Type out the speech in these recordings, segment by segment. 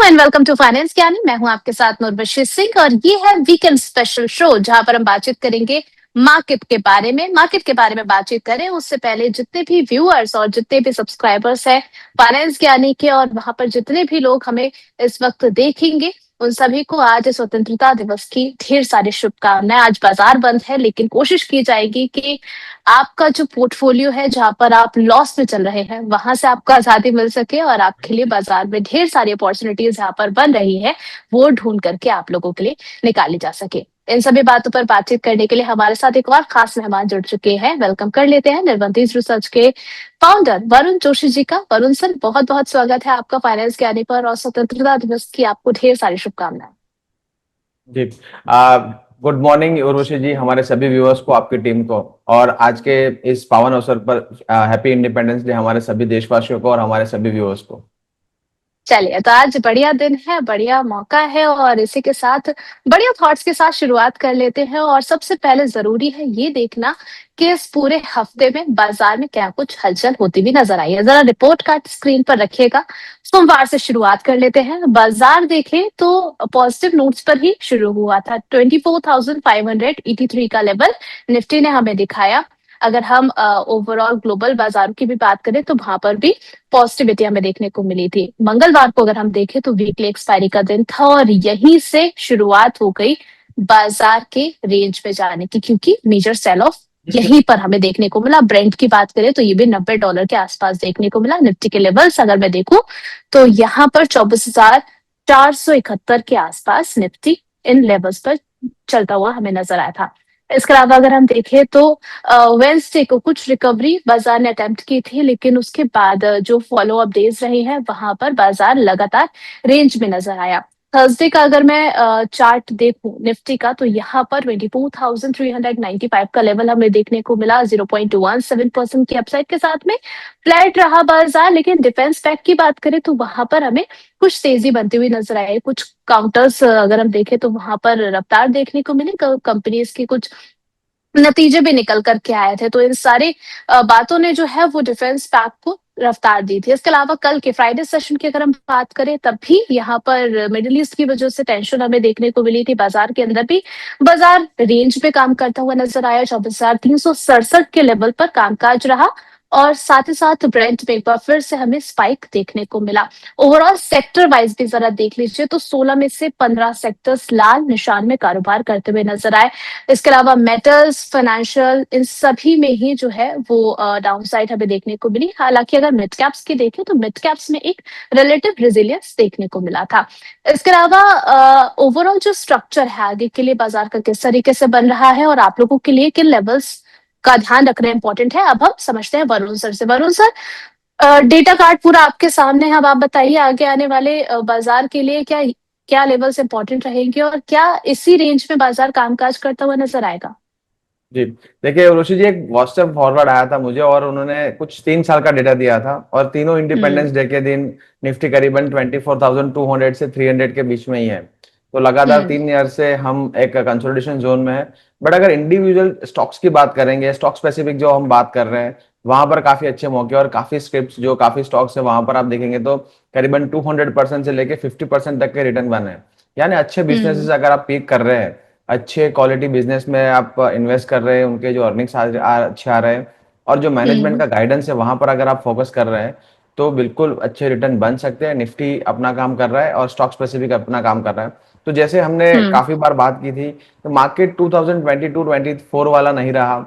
And welcome to finance ज्ञानी। मैं हूं आपके साथ नूरबशीर सिंह और ये है वीकेंड स्पेशल शो जहां पर हम बातचीत करेंगे मार्केट के बारे में। मार्केट के बारे में बातचीत करें उससे पहले जितने भी व्यूअर्स और जितने भी सब्सक्राइबर्स हैं फाइनेंस ज्ञानी के, और वहां पर जितने भी लोग हमें इस वक्त देखेंगे, उन सभी को आज स्वतंत्रता दिवस की ढेर सारी शुभकामनाएं। आज बाजार बंद है लेकिन कोशिश की जाएगी कि आपका जो पोर्टफोलियो है, जहां पर आप लॉस में चल रहे हैं, वहां से आपको आजादी मिल सके और आपके लिए बाजार में ढेर सारी अपॉर्चुनिटीज यहाँ पर बन रही है, वो ढूंढ करके आप लोगों के लिए निकाली जा सके। इन सभी बातों पर बातचीत करने के लिए हमारे साथ एक और खास मेहमान जुड़ चुके हैं। वेलकम कर लेते हैं निर्वंतीज रिसर्च के फाउंडर वरुण जोशी जी का। वरुण सर, बहुत बहुत स्वागत है आपका फाइनेंस ज्ञानी पर, और स्वतंत्रता दिवस की आपको ढेर सारी शुभकामनाएं। जी, गुड मॉर्निंग उर्वशी जी, हमारे सभी व्यूअर्स को, आपकी टीम को, और आज के इस पावन अवसर पर हैप्पी इंडिपेंडेंस डे हमारे सभी देशवासियों को और हमारे सभी व्यूअर्स को। चलिए, तो आज बढ़िया दिन है, बढ़िया मौका है, और इसी के साथ बढ़िया थॉट्स के साथ शुरुआत कर लेते हैं। और सबसे पहले जरूरी है ये देखना कि इस पूरे हफ्ते में बाजार में क्या कुछ हलचल होती भी नजर आई है। जरा रिपोर्ट कार्ड स्क्रीन पर रखिएगा। सोमवार से शुरुआत कर लेते हैं। बाजार देखें तो पॉजिटिव नोट्स पर ही शुरू हुआ था। 24,583 का लेवल निफ्टी ने हमें दिखाया। अगर हम ओवरऑल ग्लोबल बाजारों की भी बात करें तो वहां पर भी पॉजिटिविटी हमें देखने को मिली थी। मंगलवार को अगर हम देखें तो वीकली एक्सपायरी का दिन था और यहीं से शुरुआत हो गई बाजार के रेंज में जाने की, क्योंकि मेजर सेल ऑफ यहीं पर हमें देखने को मिला। ब्रेंट की बात करें तो ये भी $90 के आसपास देखने को मिला। निफ्टी के लेवल्स अगर मैं देखूं तो यहाँ पर 24,471 के आसपास निफ्टी इन लेवल्स पर चलता हुआ हमें नजर आया था। इसके अलावा अगर हम देखें तो वेंसडे को कुछ रिकवरी बाजार ने अटेम्प्ट की थी, लेकिन उसके बाद जो फॉलो अप डेज रहे हैं वहां पर बाजार लगातार रेंज में नजर आया। थर्सडे का अगर मैं चार्ट देखूं निफ्टी का तो यहाँ पर 24,395 का लेवल हमें देखने को मिला। 0.17% की अपसाइड के साथ में फ्लैट रहा बाजार। लेकिन डिफेंस पैक की बात करें तो वहां पर हमें कुछ तेजी बनती हुई नजर आई। कुछ काउंटर्स अगर हम देखें तो वहां पर रफ्तार देखने को मिली। कंपनीज की कुछ नतीजे भी निकल करके आए थे। तो इन सारी बातों ने जो है वो डिफेंस पैक को रफ्तार दी थी। इसके अलावा कल के फ्राइडे सेशन की अगर हम बात करें तब भी यहाँ पर मिडिल ईस्ट की वजह से टेंशन हमें देखने को मिली थी। बाजार के अंदर भी बाजार रेंज पे काम करता हुआ नजर आया। 24,367 के लेवल पर कामकाज रहा, और साथ ही साथ ब्रेंट में एक बार फिर से हमें स्पाइक देखने को मिला। ओवरऑल सेक्टर वाइज भी जरा देख लीजिए तो 16 में से 15 सेक्टर्स लाल निशान में कारोबार करते हुए नजर आए। इसके अलावा मेटल्स, फाइनेंशियल, इन सभी में ही जो है वो डाउन साइड हमें देखने को मिली। हालांकि अगर मिड कैप्स की देखें तो मिड कैप्स में एक रिलेटिव रेजिलियंस देखने को मिला था। इसके अलावा ओवरऑल जो स्ट्रक्चर है आगे के लिए बाजार का किस तरीके से बन रहा है और आप लोगों के लिए किन लेवल्स का ध्यान रखना इंपॉर्टेंट है, अब हम समझते हैं वरुण सर से। वरुण सर, डेटा कार्ड पूरा आपके सामने है। अब आप बताइए आगे आने वाले बाजार के लिए क्या क्या लेवल्स इंपॉर्टेंट रहेंगे और क्या इसी रेंज में बाजार कामकाज करता हुआ नजर आएगा? जी, देखिए उर्वशी जी, एक व्हाट्सएप फॉरवर्ड आया था मुझे और उन्होंने कुछ 3 साल का डेटा दिया था, और तीनों इंडिपेंडेंस डे के दिन निफ्टी करीबन 24,200 से 300 के बीच में ही है। तो लगातार 3 ईयर से हम एक कंसोलिडेशन जोन में है। बट अगर इंडिविजुअल स्टॉक्स की बात करेंगे, स्टॉक स्पेसिफिक जो हम बात कर रहे हैं, वहां पर काफी अच्छे मौके और काफी स्क्रिप्ट, जो काफी स्टॉक्स है वहां पर आप देखेंगे तो करीबन 200% से लेके 50% तक के रिटर्न बने हैं। यानी अच्छे बिजनेसेस अगर आप पिक कर रहे हैं, अच्छे क्वालिटी बिजनेस में आप इन्वेस्ट कर रहे हैं, उनके जो अर्निंग्स अच्छे आ रहे हैं, और जो मैनेजमेंट का गाइडेंस है वहां पर अगर आप फोकस कर रहे हैं, तो बिल्कुल अच्छे रिटर्न बन सकते हैं। निफ्टी अपना काम कर रहा है और स्टॉक स्पेसिफिक अपना काम कर रहा है। तो जैसे हमने काफी बार बात की थी, तो मार्केट 2022-24 वाला नहीं रहा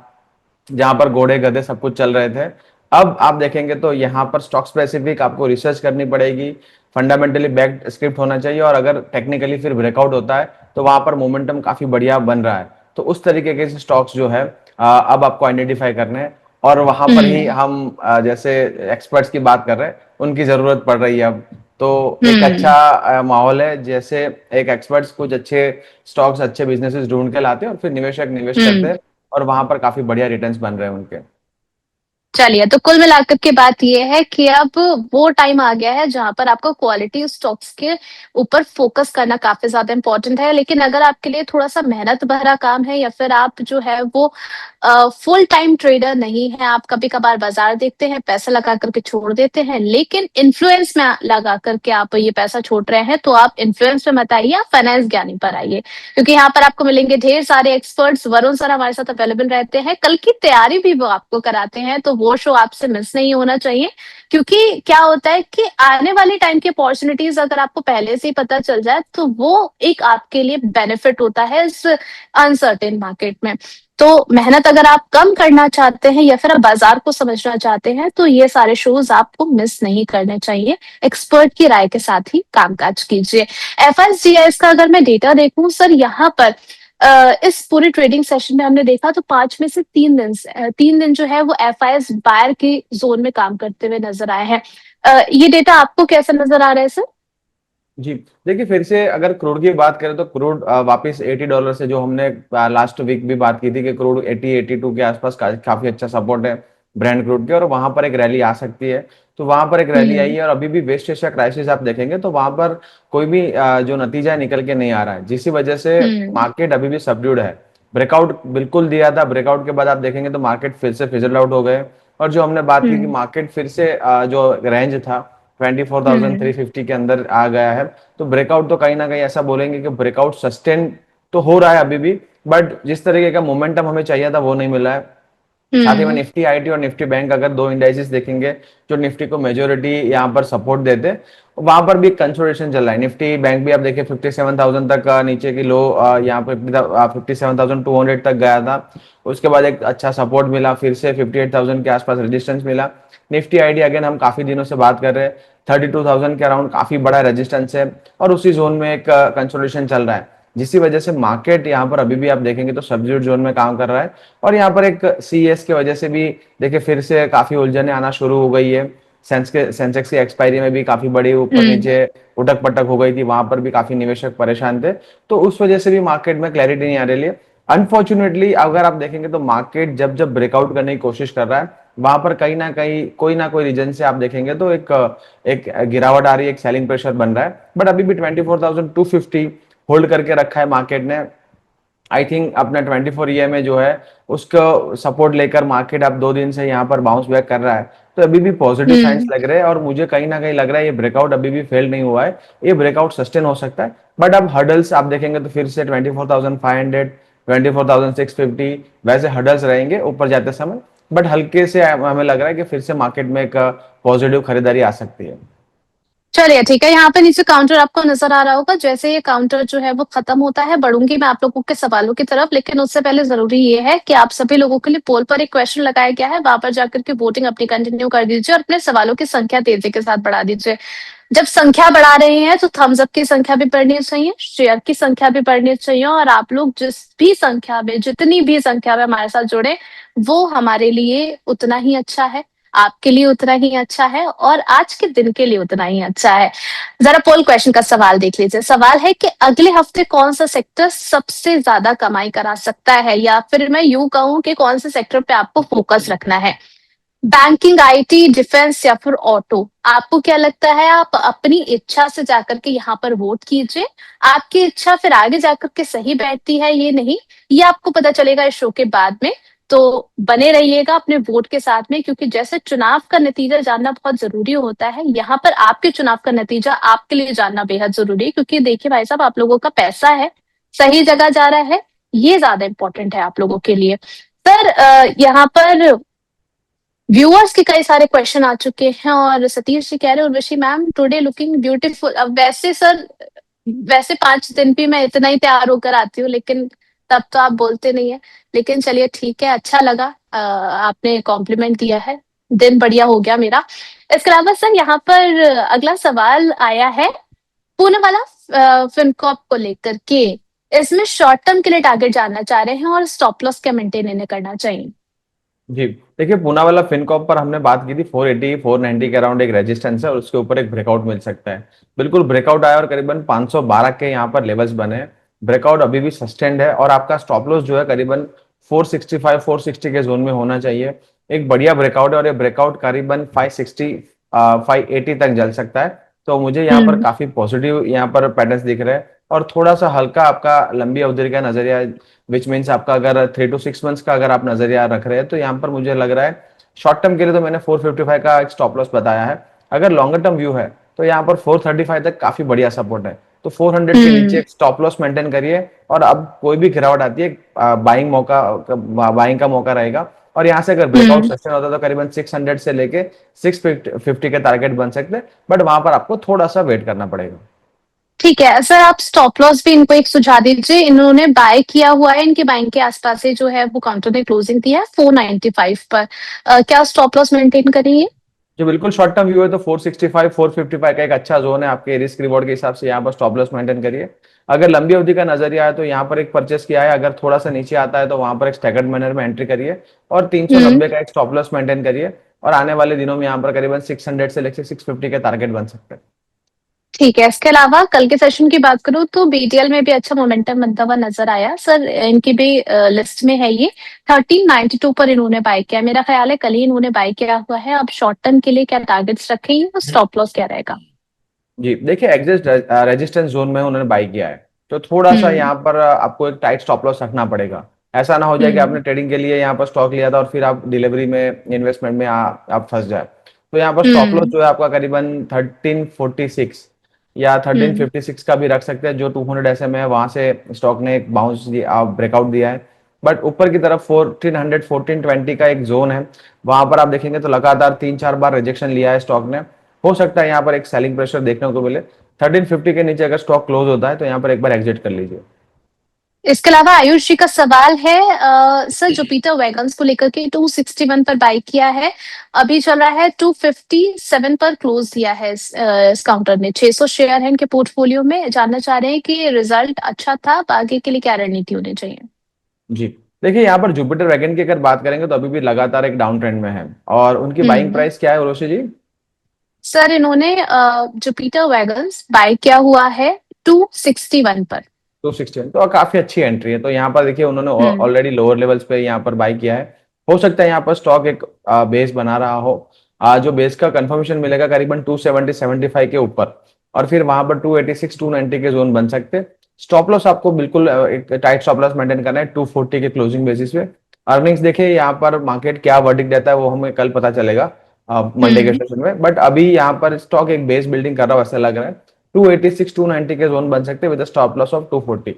जहां पर घोड़े गधे सब कुछ चल रहे थे। अब आप देखेंगे तो यहाँ पर स्टॉक स्पेसिफिक आपको रिसर्च करनी पड़ेगी, फंडामेंटली बैक्ड स्क्रिप्ट होना चाहिए, और अगर टेक्निकली फिर ब्रेकआउट होता है तो वहां पर मोमेंटम काफी बढ़िया बन रहा है। तो उस तरीके के स्टॉक्स जो है अब आपको आइडेंटिफाई करने हैं, और वहां पर ही हम जैसे एक्सपर्ट्स की बात कर रहे हैं, उनकी जरूरत पड़ रही है अब। तो एक अच्छा माहौल है, जैसे एक एक्सपर्ट्स कुछ अच्छे स्टॉक्स, अच्छे बिजनेसेस ढूंढ के लाते हैं और फिर निवेशक निवेश करते हैं, और वहां पर काफी बढ़िया रिटर्न्स बन रहे हैं उनके। चलिए, तो कुल मिलाकर के बात ये है कि अब वो टाइम आ गया है जहां पर आपको क्वालिटी स्टॉक्स के ऊपर फोकस करना काफी ज्यादा इंपॉर्टेंट है। लेकिन अगर आपके लिए थोड़ा सा मेहनत भरा काम है, या फिर आप जो है वो फुल टाइम ट्रेडर नहीं है, आप कभी कभार बाजार देखते हैं, पैसा लगा करके छोड़ देते हैं, लेकिन इन्फ्लुएंस में लगा करके आप ये पैसा छोड़ रहे हैं, तो आप इन्फ्लुएंस में मत आइए, आप फाइनेंस ज्ञानी पर आइए। क्योंकि यहाँ पर आपको मिलेंगे ढेर सारे एक्सपर्ट्स। वरुण सर हमारे साथ अवेलेबल रहते हैं, कल की तैयारी भी वो आपको कराते हैं, तो वो शो आपसे मिस नहीं होना चाहिए। क्योंकि क्या होता है कि आने वाले टाइम की अपॉर्चुनिटीज अगर आपको पहले से ही पता चल जाए, तो वो एक आपके लिए बेनिफिट होता है इस अनसर्टेन मार्केट में। तो मेहनत अगर आप कम करना चाहते हैं, या फिर आप बाजार को समझना चाहते हैं, तो ये सारे शोज आपको मिस नहीं करने चाहिए। एक्सपर्ट की राय के साथ ही कामकाज कीजिए। एफएसजीएस का अगर मैं डेटा देखूं सर, यहाँ पर इस पूरे ट्रेडिंग सेशन में हमने देखा तो 5 में से 3 दिन 3 दिन जो है वो एफआईएस बायर के जोन में काम करते हुए नजर आए हैं। ये डेटा आपको कैसा नजर आ रहा है सर? जी, देखिए फिर से अगर क्रूड की बात करें तो क्रूड वापस $80 से, जो हमने लास्ट वीक भी बात की थी कि क्रूड 80-82 के आसपास काफी अच्छा सपोर्ट है ब्रांड क्रूड के, और वहां पर एक रैली आ सकती है। तो वहां पर एक रैली आई हम्म। है, और अभी भी वेस्ट एशिया क्राइसिस आप देखेंगे तो वहां पर कोई भी जो नतीजा निकल के नहीं आ रहा है, जिसकी वजह से हम्म। मार्केट अभी भी सबड्यूड है। ब्रेकआउट बिल्कुल दिया था, ब्रेकआउट के बाद आप देखेंगे तो मार्केट फिर से फिजल आउट हो गए। और जो हमने बात की कि हम्म। मार्केट फिर से जो रेंज था हम्म। 24,350 के अंदर आ गया है। तो ब्रेकआउट तो कहीं ना कहीं ऐसा बोलेंगे कि ब्रेकआउट सस्टेन तो हो रहा है अभी भी, बट जिस तरीके का मोमेंटम हमें चाहिए था वो नहीं मिला है। साथ ही में हम्म। निफ्टी आईटी और निफ्टी बैंक, अगर दो इंडाइसेस देखेंगे जो निफ्टी को मेजोरिटी यहाँ पर सपोर्ट देते, वहां पर भी कंसोलिडेशन चल रहा है। निफ्टी बैंक भी आप देखिए 57,000 तक नीचे की लो, यहाँ पर 57,200 तक गया था। उसके बाद एक अच्छा सपोर्ट मिला, फिर से 58,000 के आसपास रेजिस्टेंस मिला। निफ्टी आईडी अगेन हम काफी दिनों से बात कर रहे हैं, 32,000 के अराउंड काफी बड़ा रेजिस्टेंस है, और उसी जोन में एक कंसोलिडेशन चल रहा है, जिसकी वजह से मार्केट यहाँ पर अभी भी आप देखेंगे तो सब्ज्यूट जोन में काम कर रहा है। और यहाँ पर एक सीएस की वजह से भी देखिए फिर से काफी उलझने आना शुरू हो गई है। सेंसेक्स की एक्सपायरी में भी काफी बड़ी ऊपर हम्म। नीचे उठक पटक हो गई थी, वहां पर भी काफी निवेशक परेशान थे। तो उस वजह से भी मार्केट में क्लैरिटी नहीं आ रही है। अनफॉर्चुनेटली अगर आप देखेंगे तो मार्केट जब जब ब्रेकआउट करने की कोशिश कर रहा है, वहां पर कहीं ना कोई रीजन से आप देखेंगे तो एक एक गिरावट आ रही है, एक सेलिंग प्रेशर बन रहा है। बट अभी भी 24,250 होल्ड करके रखा है मार्केट ने। आई थिंक अपना 24 ईयर में जो है उसको सपोर्ट लेकर मार्केट अब 2 दिन से यहाँ पर बाउंस बैक कर रहा है। तो अभी भी पॉजिटिव साइंस हम्म। लग रहे हैं, और मुझे कहीं ना कहीं लग रहा है ये ब्रेकआउट अभी भी फेल नहीं हुआ है, ये ब्रेकआउट सस्टेन हो सकता है। बट अब हर्डल्स आप देखेंगे तो फिर से 24,500, 24,650 वैसे हर्डल्स रहेंगे ऊपर जाते समय। बट हल्के से हमें लग रहा है कि फिर से मार्केट में एक पॉजिटिव खरीदारी आ सकती है। चलिए ठीक है, यहाँ पे नीचे काउंटर आपको नजर आ रहा होगा। जैसे ये काउंटर जो है वो खत्म होता है, बढ़ूंगी मैं आप लोगों के सवालों की तरफ, लेकिन उससे पहले जरूरी ये है कि आप सभी लोगों के लिए पोल पर एक क्वेश्चन लगाया गया है, वहां पर जाकर के वोटिंग अपनी कंटिन्यू कर दीजिए, और अपने सवालों की संख्या तेजी के साथ बढ़ा दीजिए। जब संख्या बढ़ा रहे हैं तो थम्स अप की संख्या भी बढ़नी चाहिए, शेयर की संख्या भी बढ़नी चाहिए, और आप लोग जिस भी संख्या में, जितनी भी संख्या में हमारे साथ जुड़े, वो हमारे लिए उतना ही अच्छा है, आपके लिए उतना ही अच्छा है, और आज के दिन के लिए उतना ही अच्छा है। जरा पोल क्वेश्चन का सवाल देख लीजिए। सवाल है कि अगले हफ्ते कौन सा सेक्टर सबसे ज्यादा कमाई करा सकता है, या फिर मैं यूं कहूं कि कौन से सेक्टर पे आपको फोकस रखना है? बैंकिंग, आईटी, डिफेंस, या फिर ऑटो? आपको क्या लगता है? आप अपनी इच्छा से जाकर के यहाँ पर वोट कीजिए। आपकी इच्छा फिर आगे जाकर के सही बैठती है ये नहीं, ये आपको पता चलेगा इस शो के बाद में। तो बने रहिएगा अपने वोट के साथ में, क्योंकि जैसे चुनाव का नतीजा जानना बहुत जरूरी होता है, यहाँ पर आपके चुनाव का नतीजा आपके लिए जानना बेहद जरूरी है। क्योंकि देखिए भाई साहब, आप लोगों का पैसा है, सही जगह जा रहा है, ये ज्यादा इंपॉर्टेंट है आप लोगों के लिए। सर यहाँ पर व्यूअर्स के कई सारे क्वेश्चन आ चुके हैं, और सतीश जी कह रहे हैं Urvashi ma'am today looking beautiful. अब वैसे सर, वैसे 5 दिन भी मैं इतना ही तैयार होकर आती हूँ, लेकिन तब तो आप बोलते नहीं है। लेकिन चलिए ठीक है, अच्छा लगा आपने कॉम्प्लीमेंट दिया है, दिन बढ़िया हो गया मेरा। इसके अलावा सर यहाँ पर अगला सवाल आया है पूना वाला फिनकॉप को लेकर के। इसमें शॉर्ट टर्म के लिए टारगेट जानना चाह रहे हैं, और स्टॉप लॉस क्या मेंटेन इन्हें करना चाहिए? जी, देखिए पूना वाला फिनकॉप पर हमने बात की थी, 480 490 के अराउंड एक रेजिस्टेंस है, और उसके ऊपर एक ब्रेकआउट मिल सकता है। बिल्कुल ब्रेकआउट आया, और करीबन 512 के यहाँ पर लेवल्स बने। ब्रेकआउट अभी भी सस्टेंड है, और आपका स्टॉप लॉस जो है करीबन 465 460 के जोन में होना चाहिए। एक बढ़िया ब्रेकआउट है और ये ब्रेकआउट करीबन 560 580 तक जल सकता है। तो मुझे यहाँ पर हम्म। काफी पॉजिटिव यहाँ पर पैटर्न्स दिख रहे हैं। और थोड़ा सा हल्का आपका लंबी अवधि का नजरिया, विच मीन्स आपका अगर 3 to 6 मंथ्स का अगर आप नजरिया रख रहे हैं, तो यहाँ पर मुझे लग रहा है शॉर्ट टर्म के लिए तो मैंने 455 का एक स्टॉप लॉस बताया है। अगर लॉन्गर टर्म व्यू है तो यहाँ पर 435 तक काफी बढ़िया सपोर्ट है। तो 400 के नीचे हम्म। एक स्टॉप लॉस मेंटेन करिए, और अब कोई भी गिरावट आती है बाइंग का मौका रहेगा। और यहाँ से अगर ब्रेकआउट हम्म। सस्टेन होता है तो करीबन 600 से लेके 650 के टारगेट बन सकते हैं, बट वहां पर आपको थोड़ा सा वेट करना पड़ेगा। ठीक है सर, आप स्टॉप लॉस भी इनको एक सुझा दीजिए। इन्होंने बाय किया हुआ है, इनके बाइंग के आसपास से जो है वो काउंटर ने क्लोजिंग दिया है 495 पर। क्या स्टॉप लॉस मेंटेन करेंगे? जो बिल्कुल शॉर्ट टर्म व्यू है तो 465 455 का एक अच्छा जोन है आपके रिस्क रिवॉर्ड के हिसाब से, यहाँ पर स्टॉप लॉस मेंटेन करिए। अगर लंबी अवधि का नजरिया है तो यहाँ पर एक परचेस किया है, अगर थोड़ा सा नीचे आता है तो वहां पर एक स्टैगर्ड मैनर में एंट्री करिए, और हम्म। 390 का एक स्टॉप लॉस मेंटेन करिए। और आने वाले दिनों में यहाँ पर करीबन 600 से लेकर 650 के टारगेट बन सकते हैं। ठीक है, इसके अलावा कल के सेशन की बात करूं तो बीटीएल में भी अच्छा मोमेंटम बनता हुआ नजर आया सर। इनकी भी लिस्ट में है ये। 1392 पर इन्होंने बाय किया, मेरा ख्याल है कल ही इन्होंने बाय किया हुआ है। अब शॉर्ट टर्म के लिए क्या टारगेट्स रखेंगे और स्टॉप लॉस क्या रहेगा? जी देखिए, एग्जिस्ट रेजिस्टेंस जोन में उन्होंने बाई किया है, तो थोड़ा सा हम्म। यहाँ पर आपको एक टाइट स्टॉप लॉस रखना पड़ेगा। ऐसा ना हो जाए कि हम्म। आपने ट्रेडिंग के लिए यहाँ पर स्टॉक लिया था और फिर आप डिलीवरी में इन्वेस्टमेंट में आप फंस जाए। तो यहाँ पर स्टॉप लॉस हम्म। जो है आपका करीबन 1346 या थर्टीन हम्म। फिफ्टी सिक्स का भी रख सकते हैं। जो 200 एसएम है वहां से स्टॉक ने एक बाउंस ब्रेकआउट दिया है। बट ऊपर की तरफ 1400 1420 का एक जोन है, वहां पर आप देखेंगे तो लगातार 3 4 बार रिजेक्शन लिया है स्टॉक ने। हो सकता है यहाँ पर एक सेलिंग प्रेशर देखने को मिले। 1350 के नीचे अगर स्टॉक क्लोज होता है तो यहाँ पर एक बार एग्जिट कर लीजिए। इसके अलावा आयुष जी का सवाल है, सर जुपिटर वैगन्स को लेकर के 261 पर बाई किया है, अभी चल रहा है 257 पर क्लोज दिया है इस काउंटर ने। 600 शेयर है इनके पोर्टफोलियो में। जानना चाह रहे हैं कि रिजल्ट अच्छा था, अब आगे के लिए क्या रणनीति होनी चाहिए? जी देखिए, यहाँ पर जुपिटर वैगन की अगर बात करेंगे तो अभी भी लगातार एक डाउन ट्रेंड में है। और उनकी बाइंग हम्म। प्राइस क्या है उर्वशी जी? सर इन्होंने जुपिटर वैगन्स बाय किया हुआ है 261 पर। 216 तो काफी अच्छी एंट्री है। तो यहाँ पर देखिए उन्होंने हम्म। ऑलरेडी लोअर लेवल्स पे यहाँ पर बाई किया है। हो सकता है यहाँ पर स्टॉक एक बेस बना रहा हो, जो बेस का कंफर्मेशन मिलेगा करीबन 270 75 के ऊपर, और फिर वहां पर 286 290 के जोन बन सकते हैं। स्टॉप लॉस आपको बिल्कुल एक टाइट स्टॉप लॉस मेंटेन करना है 240 के क्लोजिंग बेसिस पे। अर्निंग्स देखिए यहाँ पर मार्केट क्या वर्डिक्ट देता है वो हमें कल पता चलेगा मंडे के हम्म। सेशन में। बट अभी यहाँ पर स्टॉक एक बेस बिल्डिंग कर रहा हो ऐसा लग रहा है। 286 290 के जोन बन सकते हैं विद स्टॉप लॉस ऑफ 240।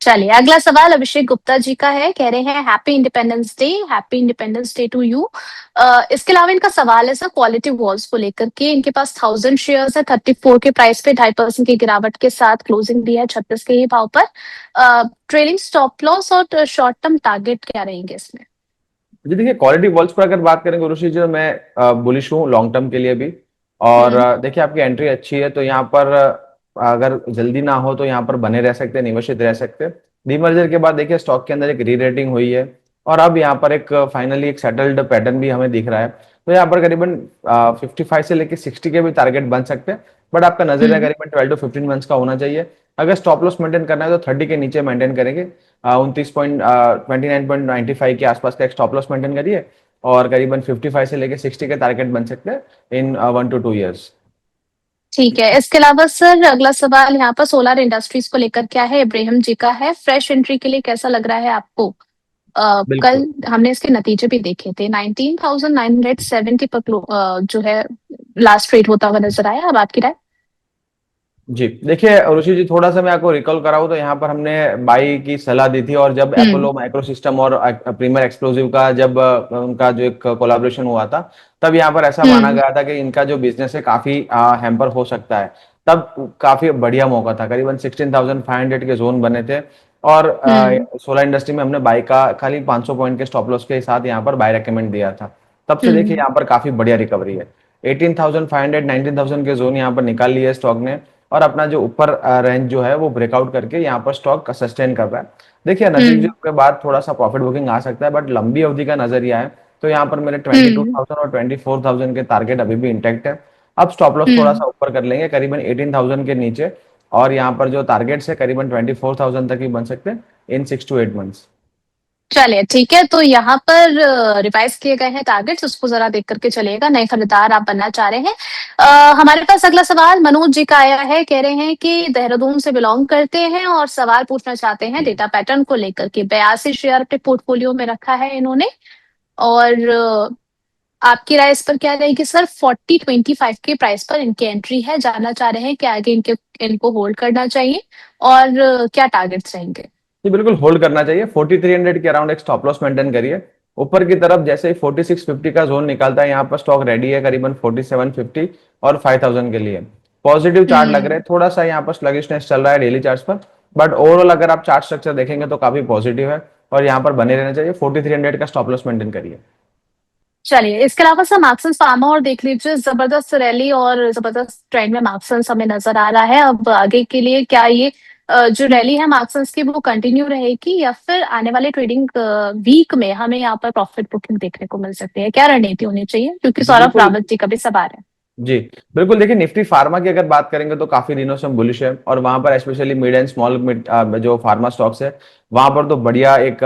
चलिए, अगला सवाल अभिषेक गुप्ता जी का है। कह रहे हैं happy independence day, happy independence day to you. इसके अलावा इनका सवाल है सर क्वालिटी वॉल्स को लेकर के। इनके पास 1000 शेयर्स है, 34 के प्राइस पे 2.5% की गिरावट के साथ क्लोजिंग दिया है 36 के ही भाव पर। ट्रेलिंग स्टॉप लॉस और शॉर्ट टर्म टारगेट क्या रहेंगे इसमें? जी देखिए, क्वालिटी वॉल्स पर अगर बात करेंगे ऋषि जी, तो मैं बुलिश हूँ लॉन्ग टर्म के लिए भी। और हम्म। देखिए आपकी एंट्री अच्छी है, तो यहाँ पर अगर जल्दी ना हो तो यहाँ पर बने रह सकते हैं, निवेशित रह सकते हैं। डीमर्जर के बाद देखिए स्टॉक के अंदर एक री रेटिंग हुई है, और अब यहाँ पर एक फाइनली एक सेटल्ड पैटर्न भी हमें दिख रहा है। तो यहाँ पर करीबन 55 से लेकर 60 के भी टारगेट बन सकते हैं। बट आपका नजरिया हम्म। करीबन 12 to 15 मंथ्स का होना चाहिए। अगर स्टॉप लॉस मेंटेन करना है तो 30 के नीचे मेंटेन करेंगे। 29.95 के आसपास का एक स्टॉप लॉस मेंटेन करिए, और करीबन 55 से लेके 60 के टारगेट बन सकते हैं इन 1 to 2 years। ठीक है, इसके अलावा सर अगला सवाल यहाँ पर सोलर इंडस्ट्रीज को लेकर क्या है, इब्राहिम जी का है। फ्रेश एंट्री के लिए कैसा लग रहा है आपको? बिल्कुल। कल हमने इसके नतीजे भी देखे थे, 19,970 पर जो है लास्ट रेट होता हुआ नजर आया। अब आपकी राय? जी देखिए ऋषि जी, थोड़ा सा मैं आपको रिकॉल कराऊं तो यहाँ पर हमने बाई की सलाह दी थी, और जब हम्म। अपोलो माइक्रोसिस्टम और प्रीमियर एक्सप्लोसिव का जब उनका जो एक कोलैबोरेशन हुआ था, तब यहाँ पर ऐसा माना हम्म। गया था कि इनका जो बिजनेस है काफी हैम्पर हो सकता है। तब काफी बढ़िया मौका था, करीबन 16,500 के जोन बने थे। और हम्म। सोलर इंडस्ट्री में हमने बाई का खाली 500 पॉइंट के स्टॉप लॉस के साथ यहाँ पर बाय रेकमेंड दिया था। तब से देखिए हम्म। यहाँ पर काफी बढ़िया रिकवरी है। 18,500 19,000 के जोन यहाँ पर निकाल लिए स्टॉक ने, और अपना जो ऊपर रेंज जो है वो ब्रेकआउट करके यहाँ पर स्टॉक सस्टेन कर रहा है। देखिए नतीजों हम्म। के बाद थोड़ा सा प्रॉफिट बुकिंग आ सकता है, बट लंबी अवधि का नजरिया है तो यहाँ पर मेरे ट्वेंटी टू हम्म। थाउजेंड और 24,000 के टारगेट अभी भी इंटेक्ट है। अब स्टॉप लॉस थोड़ा हम्म। सा ऊपर कर लेंगे करीबन 18,000 के नीचे, और यहाँ पर जो टारगेट्स है करीबन 24,000 तक ही बन सकते हैं इन 6 to 8 मंथ्स। चलिए ठीक है, तो यहाँ पर रिवाइज किए गए हैं टारगेट्स, उसको जरा देख करके चलिएगा। नए खरीदार आप बनना चाह रहे हैं। हमारे पास अगला सवाल मनोज जी का आया है। कह रहे हैं कि देहरादून से बिलोंग करते हैं और सवाल पूछना चाहते हैं डेटा पैटर्न को लेकर के। 82 शेयर अपने पोर्टफोलियो में रखा है इन्होंने। और आपकी राय इस पर क्या रहेगी सर? 4025 के प्राइस पर इनकी एंट्री है। जानना चाह रहे हैं कि आगे इनको होल्ड करना चाहिए और क्या टारगेट्स रहेंगे? जी बिल्कुल होल्ड करना चाहिए। 4300 के अराउंड एक स्टॉप लॉस मेंटेन करिए। ऊपर की तरफ जैसे ही 4650 का जोन निकालता है, यहाँ पर स्टॉक रेडी है करीबन 4750 और 5000 के लिए। पॉजिटिव चार्ट लग रहे हम्म। हैं, थोड़ा सा यहाँ पर स्लगिशनेस चल रहा है डेली चार्ट्स पर, बट ओवरऑल अगर आप चार्ट स्ट्रक्चर देखेंगे तो काफी पॉजिटिव है और यहाँ पर बने रहना चाहिए। 4300 का स्टॉप लॉस मेंटेन करिए। चलिए, इसके अलावा सर मार्क्सन्स फार्मा और देख लीजिए, जबरदस्त रैली और जबरदस्त ट्रेंड में मार्क्सन्स हमें नजर आ रहा है। अब आगे के लिए क्या ये जो रैली है मार्क्सन्स की वो कंटिन्यू रहेगी, या फिर आने वाले ट्रेडिंग वीक में हमें यहाँ पर प्रॉफिट बुकिंग देखने को मिल सकती है? क्या रणनीति होनी चाहिए, क्योंकि जी सौरभ बिल्कुल। रावत जी का भी सवाल है। जी बिल्कुल, देखिए निफ्टी फार्मा की अगर बात करेंगे तो काफी दिनों से हम बुलिश है, और वहां पर specially mid and small mid जो फार्मा स्टॉक्स है, वहां पर तो बढ़िया एक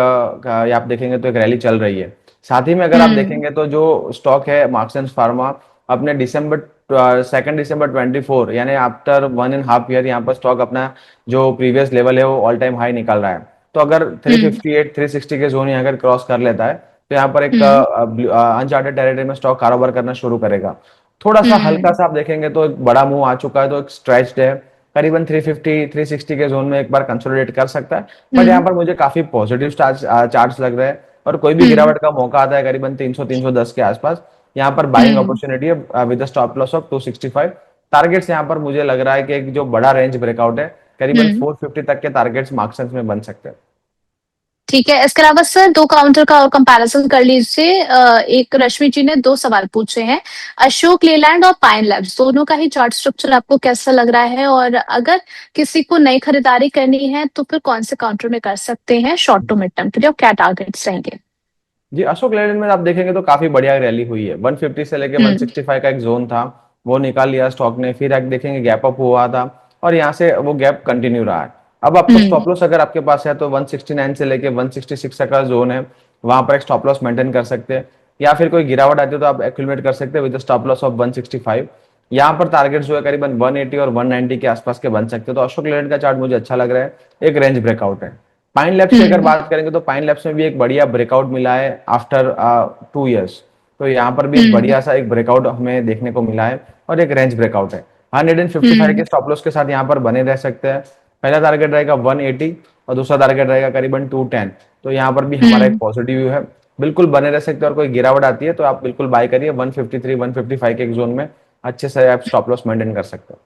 ये आप देखेंगे तो एक रैली चल रही है। साथ ही में अगर आप हम्म। देखेंगे तो जो स्टॉक है मार्क्स फार्मा, अपने दिसंबर 2 दिसंबर 2024 यानी आफ्टर 1.5 ईयर यहाँ पर स्टॉक अपना जो प्रीवियस लेवल है वो ऑल टाइम हाई निकाल रहा है। तो अगर हम्म। 358 360 के जोन यहाँ अगर क्रॉस कर लेता है तो यहाँ पर एक हम्म। अनचार्टेड टेरिटरी में स्टॉक कारोबार करना शुरू करेगा। थोड़ा सा हल्का हम्म। सा आप देखेंगे तो एक बड़ा मूव आ चुका है, तो एक स्ट्रेच्ड है करीबन 350 360 के जोन में एक बार कंसोलिडेट कर सकता है। बट यहाँ हम्म। पर मुझे काफी पॉजिटिव चार्ट्स लग रहे हैं, और कोई भी हम्म। गिरावट का मौका आता है करीबन 300 310 के आसपास, यहाँ पर बाइंग हम्म। अपॉर्चुनिटी है with stop loss of 265 targets. यहाँ पर मुझे लग रहा है कि एक जो बड़ा रेंज ब्रेकआउट है करीबन हम्म। 450 तक के टारगेट्स मार्क्सेंस में बन सकते हैं। ठीक है, इसके अलावा सर दो काउंटर का और कंपैरिजन कर लीजिए। एक रश्मि जी ने दो सवाल पूछे हैं। अशोक लेलैंड और पाइन लैब्स दोनों का ही चार्ट स्ट्रक्चर आपको कैसा लग रहा है, और अगर किसी को नई खरीदारी करनी है तो फिर कौन से काउंटर में कर सकते हैं शॉर्ट टू मिड टर्म के लिए, और क्या टारगेट्स रहेंगे? जी अशोक लेलैंड में आप देखेंगे तो काफी बढ़िया रैली हुई है। 150 से लेके हम्म। 165 का एक जोन था, वो निकाल लिया स्टॉक ने। फिर आप देखेंगे गैप अप हुआ था और यहाँ से वो गैप कंटिन्यू रहा है। अब आपको हम्म। स्टॉप लॉस अगर आपके पास है तो 169 से लेके 166 तक का जोन है, वहां पर एक स्टॉप लॉस मेंटेन कर सकते हैं। या फिर कोई गिरावट आती है तो आप एक्यूमुलेट कर सकते हैं विद स्टॉप लॉस ऑफ 165। यहाँ पर टारगेट जो है करीबन 180 और 190 के आसपास के बन सकते हैं। तो अशोक लेलैंड का चार्ट मुझे अच्छा लग रहा है, एक रेंज ब्रेकआउट है। पाइन लैब्स की अगर हम्म। बात करेंगे तो पाइन लैब्स में भी एक बढ़िया ब्रेकआउट मिला है आफ्टर 2 इयर्स। तो यहाँ पर भी एक हम्म। बढ़िया सा एक ब्रेकआउट हमें देखने को मिला है, और एक रेंज ब्रेकआउट है। 155 के हम्म। स्टॉप लॉस के साथ यहाँ पर बने रह सकते हैं। पहला टारगेट रहेगा 180 और दूसरा टारगेट रहेगा करीबन 210। तो यहाँ पर भी हमारा एक हम्म। पॉजिटिव व्यू है, बिल्कुल बने रह सकते हैं। और कोई गिरावट आती है तो आप बिल्कुल बाय करिए 153 155 के एक जोन में, अच्छे से आप स्टॉप लॉस मेंटेन कर सकते हो।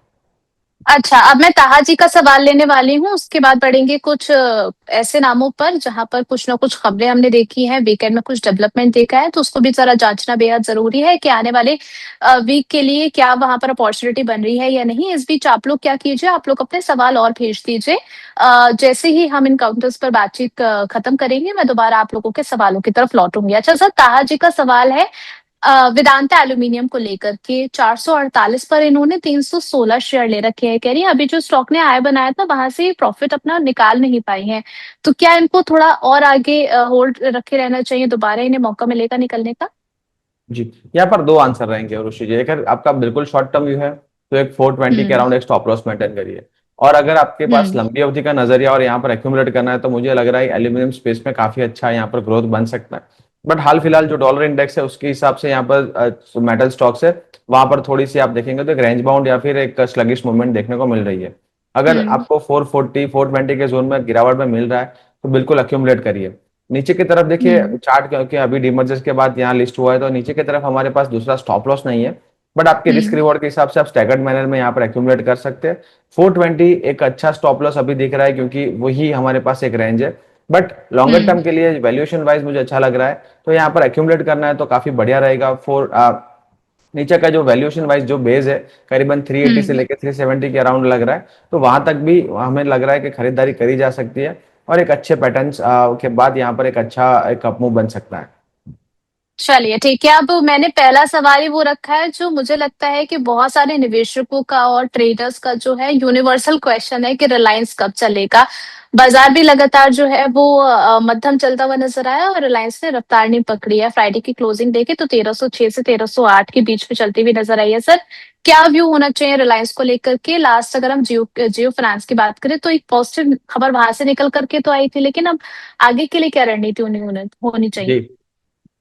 अच्छा, अब मैं ताहा जी का सवाल लेने वाली हूँ। उसके बाद बढ़ेंगे कुछ ऐसे नामों पर जहां पर कुछ ना कुछ खबरें हमने देखी हैं, वीकेंड में कुछ डेवलपमेंट देखा है, तो उसको भी जरा जांचना बेहद जरूरी है कि आने वाले वीक के लिए क्या वहां पर अपॉर्चुनिटी बन रही है या नहीं। इस बीच आप लोग क्या कीजिए, आप लोग अपने सवाल और भेज दीजिए। जैसे ही हम इन काउंटर्स पर बातचीत खत्म करेंगे, मैं दोबारा आप लोगों के सवालों की तरफ लौटूंगी। अच्छा सर, ताहा जी का सवाल है वेदांता एल्यूमिनियम को लेकर के। 448 पर इन्होंने 316 शेयर ले रखे हैं। कह रही है अभी जो स्टॉक ने आय बनाया था वहां से प्रॉफिट अपना निकाल नहीं पाई हैं, तो क्या इनको थोड़ा और आगे होल्ड रखे रहना चाहिए, दोबारा इन्हें मौका मिलेगा निकलने का? जी यहाँ पर दो आंसर रहेंगे ऋषि जी। एक है आपका बिल्कुल शॉर्ट टर्म व्यू है, तो एक 420 के हम्म। अराउंड एक स्टॉप लॉस मेंटेन करिए। और अगर आपके पास हम्म। लंबी अवधि का नजरिया और यहाँ पर एक्यूमुलेट करना है, तो मुझे लग रहा है एल्यूमिनियम स्पेस में काफी अच्छा यहाँ पर ग्रोथ बन सकता है। बट हाल फिलहाल जो डॉलर इंडेक्स है उसके हिसाब से यहाँ पर मेटल स्टॉक्स है, वहां पर थोड़ी सी आप देखेंगे तो एक रेंज बाउंड या फिर एक स्लगिश मूवमेंट देखने को मिल रही है। अगर हम्म। आपको 440 420 के जोन में गिरावट में मिल रहा है तो बिल्कुल अक्यूमुलेट करिए। नीचे की तरफ देखिए हम्म। चार्ट, क्योंकि अभी डीमर्जर्स के बाद यहाँ लिस्ट हुआ है, तो नीचे की तरफ हमारे पास दूसरा स्टॉप लॉस नहीं है। बट आपके रिस्क हम्म। रिवॉर्ड के हिसाब से आप स्टैगर्ड मैनर में यहाँ पर एक्यूमुलेट कर सकते हैं। 420 एक अच्छा स्टॉप लॉस अभी दिख रहा है, क्योंकि वही हमारे पास एक रेंज है। But longer hmm. टर्म के लिए वैल्यूएशन वाइज मुझे अच्छा लग रहा है, तो यहाँ पर एक्यूमुलेट करना है तो काफी बढ़िया रहेगा। नीचे का जो वैल्यूएशन वाइज जो बेस है करीबन 380 से हम्म। लेकर 370 के अराउंड लग रहा है, तो वहां तक भी हमें लग रहा है कि खरीदारी करी जा सकती है। और एक अच्छे पैटर्न्स के बाद यहाँ पर एक अच्छा एक अप मूव बन सकता है। चलिए ठीक है। अब मैंने पहला सवाल ही वो रखा है जो मुझे लगता है कि बहुत सारे निवेशकों का और ट्रेडर्स का जो है यूनिवर्सल क्वेश्चन है कि रिलायंस कब चलेगा। बाजार भी लगातार जो है वो मध्यम चलता हुआ नजर आया और रिलायंस ने रफ्तार नहीं पकड़ी है। फ्राइडे की क्लोजिंग देखे तो 1306 से 1308 के बीच में चलती हुई नजर आई है। सर, क्या व्यू होना चाहिए रिलायंस को लेकर के? लास्ट अगर हम जियो जियो फाइनेंस की बात करें तो एक पॉजिटिव खबर वहां से निकल करके तो आई थी, लेकिन अब आगे के लिए क्या रणनीति होनी चाहिए? जी।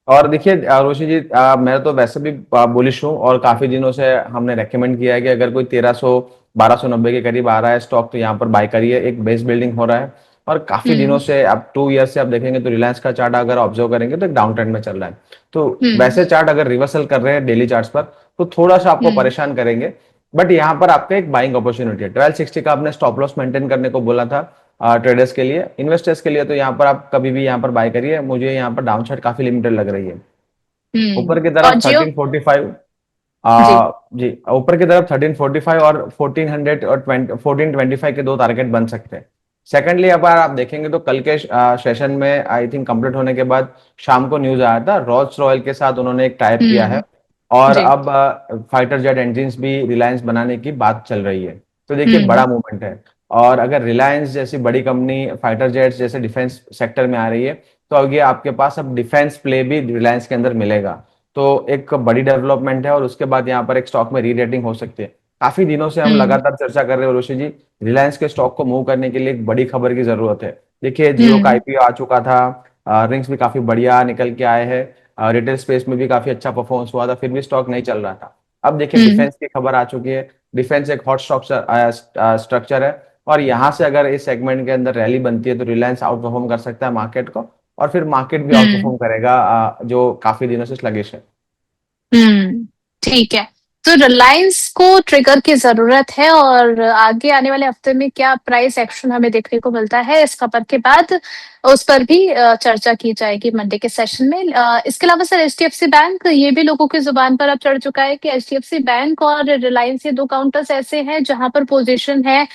और देखिए रोशी जी, मैं तो वैसे भी बुलिश हूँ और काफी दिनों से हमने रेकमेंड किया है कि अगर कोई 1300 1290 के करीब आ रहा है स्टॉक तो यहाँ पर बाय करिए। एक बेस बिल्डिंग हो रहा है और काफी दिनों हम्म। से, अब 2 ईयर से आप देखेंगे तो रिलायंस का चार्ट अगर ऑब्जर्व करेंगे तो एक डाउन ट्रेंड में चल रहा है। तो हम्म। वैसे चार्ट अगर रिवर्सल कर रहे हैं डेली चार्ट्स पर तो थोड़ा सा आपको हुँ, परेशान करेंगे। बट यहाँ पर आपका एक बाइंग अपॉर्चुनिटी है। 1260 का आपने स्टॉप लॉस मेंटेन करने को बोला था ट्रेडर्स के लिए। इन्वेस्टर्स के लिए तो यहाँ पर आप कभी भी यहाँ पर बाय करिए। मुझे यहाँ पर डाउन साइड काफी लिमिटेड लग रही है। ऊपर की और तरफ जियो? 1345। जी। जी, ऊपर की तरफ 1345 और 1400 और 1425 के दो टारगेट बन सकते हैं। सेकेंडली अगर आप देखेंगे तो कल के सेशन में आई थिंक कंप्लीट होने के बाद शाम को न्यूज आया था रॉल्स रॉयल के साथ उन्होंने एक टाइप किया है। हुँ, और जी। अब फाइटर जेट इंजिन्स भी रिलायंस बनाने की बात चल रही है। तो देखिए बड़ा हुँ, मूवमेंट है। और अगर रिलायंस जैसी बड़ी कंपनी फाइटर जेट्स जैसे डिफेंस सेक्टर में आ रही है तो आगे आपके पास अब डिफेंस प्ले भी रिलायंस के अंदर मिलेगा। तो एक बड़ी डेवलपमेंट है और उसके बाद यहाँ पर एक स्टॉक में री रेटिंग हो सकती है। काफी दिनों से हम हुँ, लगातार चर्चा कर रहे हैं ऋषि जी, रिलायंस के स्टॉक को मूव करने के लिए एक बड़ी खबर की जरूरत है। देखिए जियो का हुँ, आईपीओ आ चुका था, अर्निंग्स भी काफी बढ़िया निकल के आए हैं, रिटेल स्पेस में भी काफी अच्छा परफॉर्मेंस हुआ था, फिर भी स्टॉक नहीं चल रहा था। अब देखिए हुँ, डिफेंस की खबर आ चुकी है। डिफेंस एक हॉट स्ट्रक्चर स्ट्रक्चर है और यहाँ से अगर इस सेगमेंट के अंदर रैली बनती है तो रिलायंस आउट परफॉर्म कर सकता है मार्केट को। और फिर मार्केट भी आउट हुँ, परफॉर्म करेगा, जो काफी दिनों से स्लगिश है। हुँ। ठीक है। तो रिलायंस को ट्रिगर की ज़रूरत है और आगे आने वाले हफ्ते में क्या प्राइस एक्शन हमें देखने को मिलता है इस खबर के बाद, उस पर भी चर्चा की जाएगी मंडे के सेशन में। इसके अलावा सर, एचडीएफसी बैंक ये भी लोगों की जुबान पर अब चढ़ चुका है कि एचडीएफसी बैंक और रिलायंस, ये 2 काउंटर्स ऐसे हैं जहां पर पोजीशन है,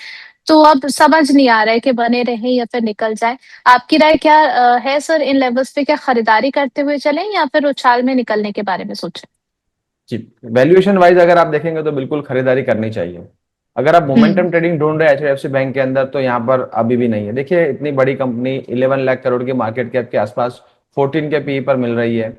तो अब समझ नहीं आ रहा है कि बने रहें या फिर निकल जाए। आपकी राय क्या है सर? इन लेवल्स पे क्या खरीदारी करते हुए चलें या फिर उछाल में निकलने के बारे में सोचें? जी, वैल्यूएशन वाइज अगर आप देखेंगे तो बिल्कुल खरीदारी करनी चाहिए। अगर आप हुँ, मोमेंटम ट्रेडिंग ढूंढ रहे हैं एचडीएफसी बैंक के अंदर तो यहाँ पर अभी भी नहीं है। देखिए इतनी बड़ी कंपनी 11 लाख करोड़ की मार्केट कैप के आसपास 14 के पी पर मिल रही है।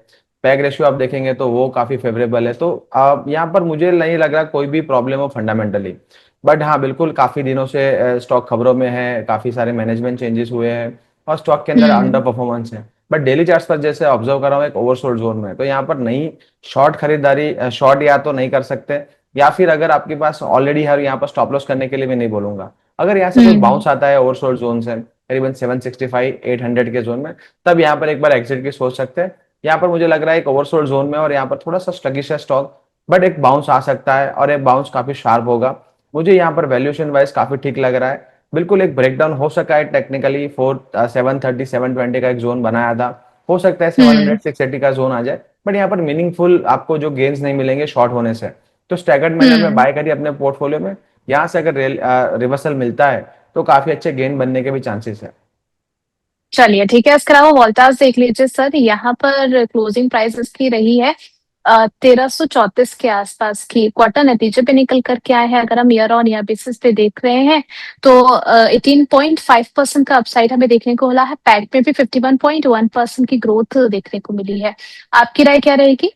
पैग रेशियो आप देखेंगे तो वो काफी फेवरेबल है। तो यहाँ पर मुझे नहीं लग रहा कोई भी प्रॉब्लम हो फंडामेंटली। बट हाँ बिल्कुल काफी दिनों से स्टॉक खबरों में है, काफी सारे मैनेजमेंट चेंजेस हुए हैं और स्टॉक के अंदर अंडर हुँ, परफॉर्मेंस है। बट डेली चार्ट्स पर जैसे ऑब्जर्व कर रहा हूँ एक ओवरसोल्ड जोन में है। तो यहाँ पर नहीं, शॉर्ट खरीदारी शॉर्ट या तो नहीं कर सकते, या फिर अगर आपके पास ऑलरेडी है यहाँ पर स्टॉप लॉस करने के लिए भी नहीं बोलूंगा। अगर यहाँ से कोई हुँ, बाउंस आता है ओवरसोल्ड जोन से करीबन 765 800 के जोन में, तब यहाँ पर एक बार एग्जिट की सोच सकते हैं। यहाँ पर मुझे लग रहा है एक ओवरसोल्ड जोन में और यहाँ पर थोड़ा सा स्लगिश है स्टॉक। बट एक बाउंस आ सकता है और एक बाउंस काफी शार्प होगा। मुझे यहाँ पर वैल्यूएशन वाइज काफी ठीक लग रहा है। बिल्कुल एक ब्रेकडाउन हो सका है टेक्निकली। 730 720 का एक जोन बनाया था, हो सकता है हुँ, 700 680 का जोन आ जाए। बट यहाँ पर मीनिंगफुल आपको जो गेन्स नहीं मिलेंगे शॉर्ट होने से। तो स्टैगर्ड मैनर में हुँ। बाय करिए अपने पोर्टफोलियो में। यहाँ से अगर रिवर्सल मिलता है तो काफी अच्छे गेन बनने के भी चांसेस है। चलिए ठीक है। इसके अलावा वोल्टास देख लीजिए सर, यहाँ पर क्लोजिंग प्राइस इसकी रही है 1334 के आसपास की। क्वार्टर नतीजे पे निकल करके आए हैं। अगर हम ईयर ऑन ईयर बेसिस पे देख रहे हैं तो 18.5% का अपसाइड हमें देखने को मिला है। पैट में भी 51.1% की ग्रोथ देखने को मिली है। आपकी राय क्या रहेगी?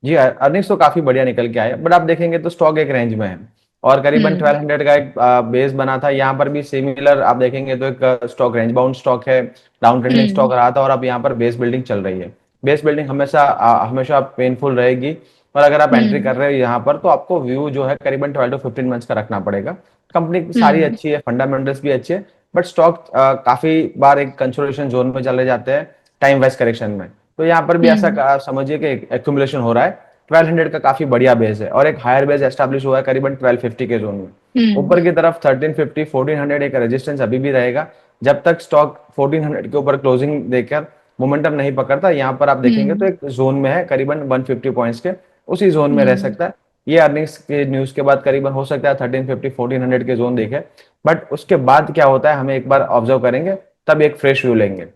जी, अर्निंग्स तो काफी बढ़िया निकल के आए बट आप देखेंगे तो स्टॉक एक रेंज में है और करीबन हम्म, 1200 का एक बेस बना था। यहाँ पर भी सिमिलर आप देखेंगे तो एक स्टॉक रेंज बाउंड स्टॉक है, डाउन ट्रेंडिंग हम्म, स्टॉक रहा था और अब यहाँ पर बेस बिल्डिंग चल रही है। बेस बिल्डिंग हमेशा हमेशा पेनफुल रहेगी। और अगर आप एंट्री हम्म, कर रहे हो यहाँ पर तो आपको व्यू जो है करीबन 12 to 15 मंथ्स का रखना पड़ेगा। कंपनी की सारी हम्म, अच्छी है, फंडामेंटल्स भी अच्छे है। बट स्टॉक काफी बार एक कंसोलिडेशन जोन में चले जाते हैं टाइम वाइज करेक्शन में। तो यहाँ पर भी ऐसा हम्म, समझिए कि एक्यूमुलेशन हो रहा है। 1200 का काफी बढ़िया बेस है और एक हायर बेस एस्टेब्लिश हुआ है करीबन 1250 के जोन में। हम्म, ऊपर की तरफ 1350 1400 एक रेजिस्टेंस अभी भी रहेगा। जब तक स्टॉक 1400 के ऊपर क्लोजिंग देकर मोमेंटम नहीं पकड़ता, यहाँ पर आप देखेंगे तो हम्म, एक जोन में है करीबन 150 पॉइंट्स के, उसी जोन में रह हम्म। सकता है। ये अर्निंग्स के न्यूज के बाद करीबन हो सकता है 1350 1400 के जोन देखे। बट उसके बाद क्या होता है हमें एक बार ऑब्जर्व करेंगे, तब एक फ्रेश व्यू लेंगे।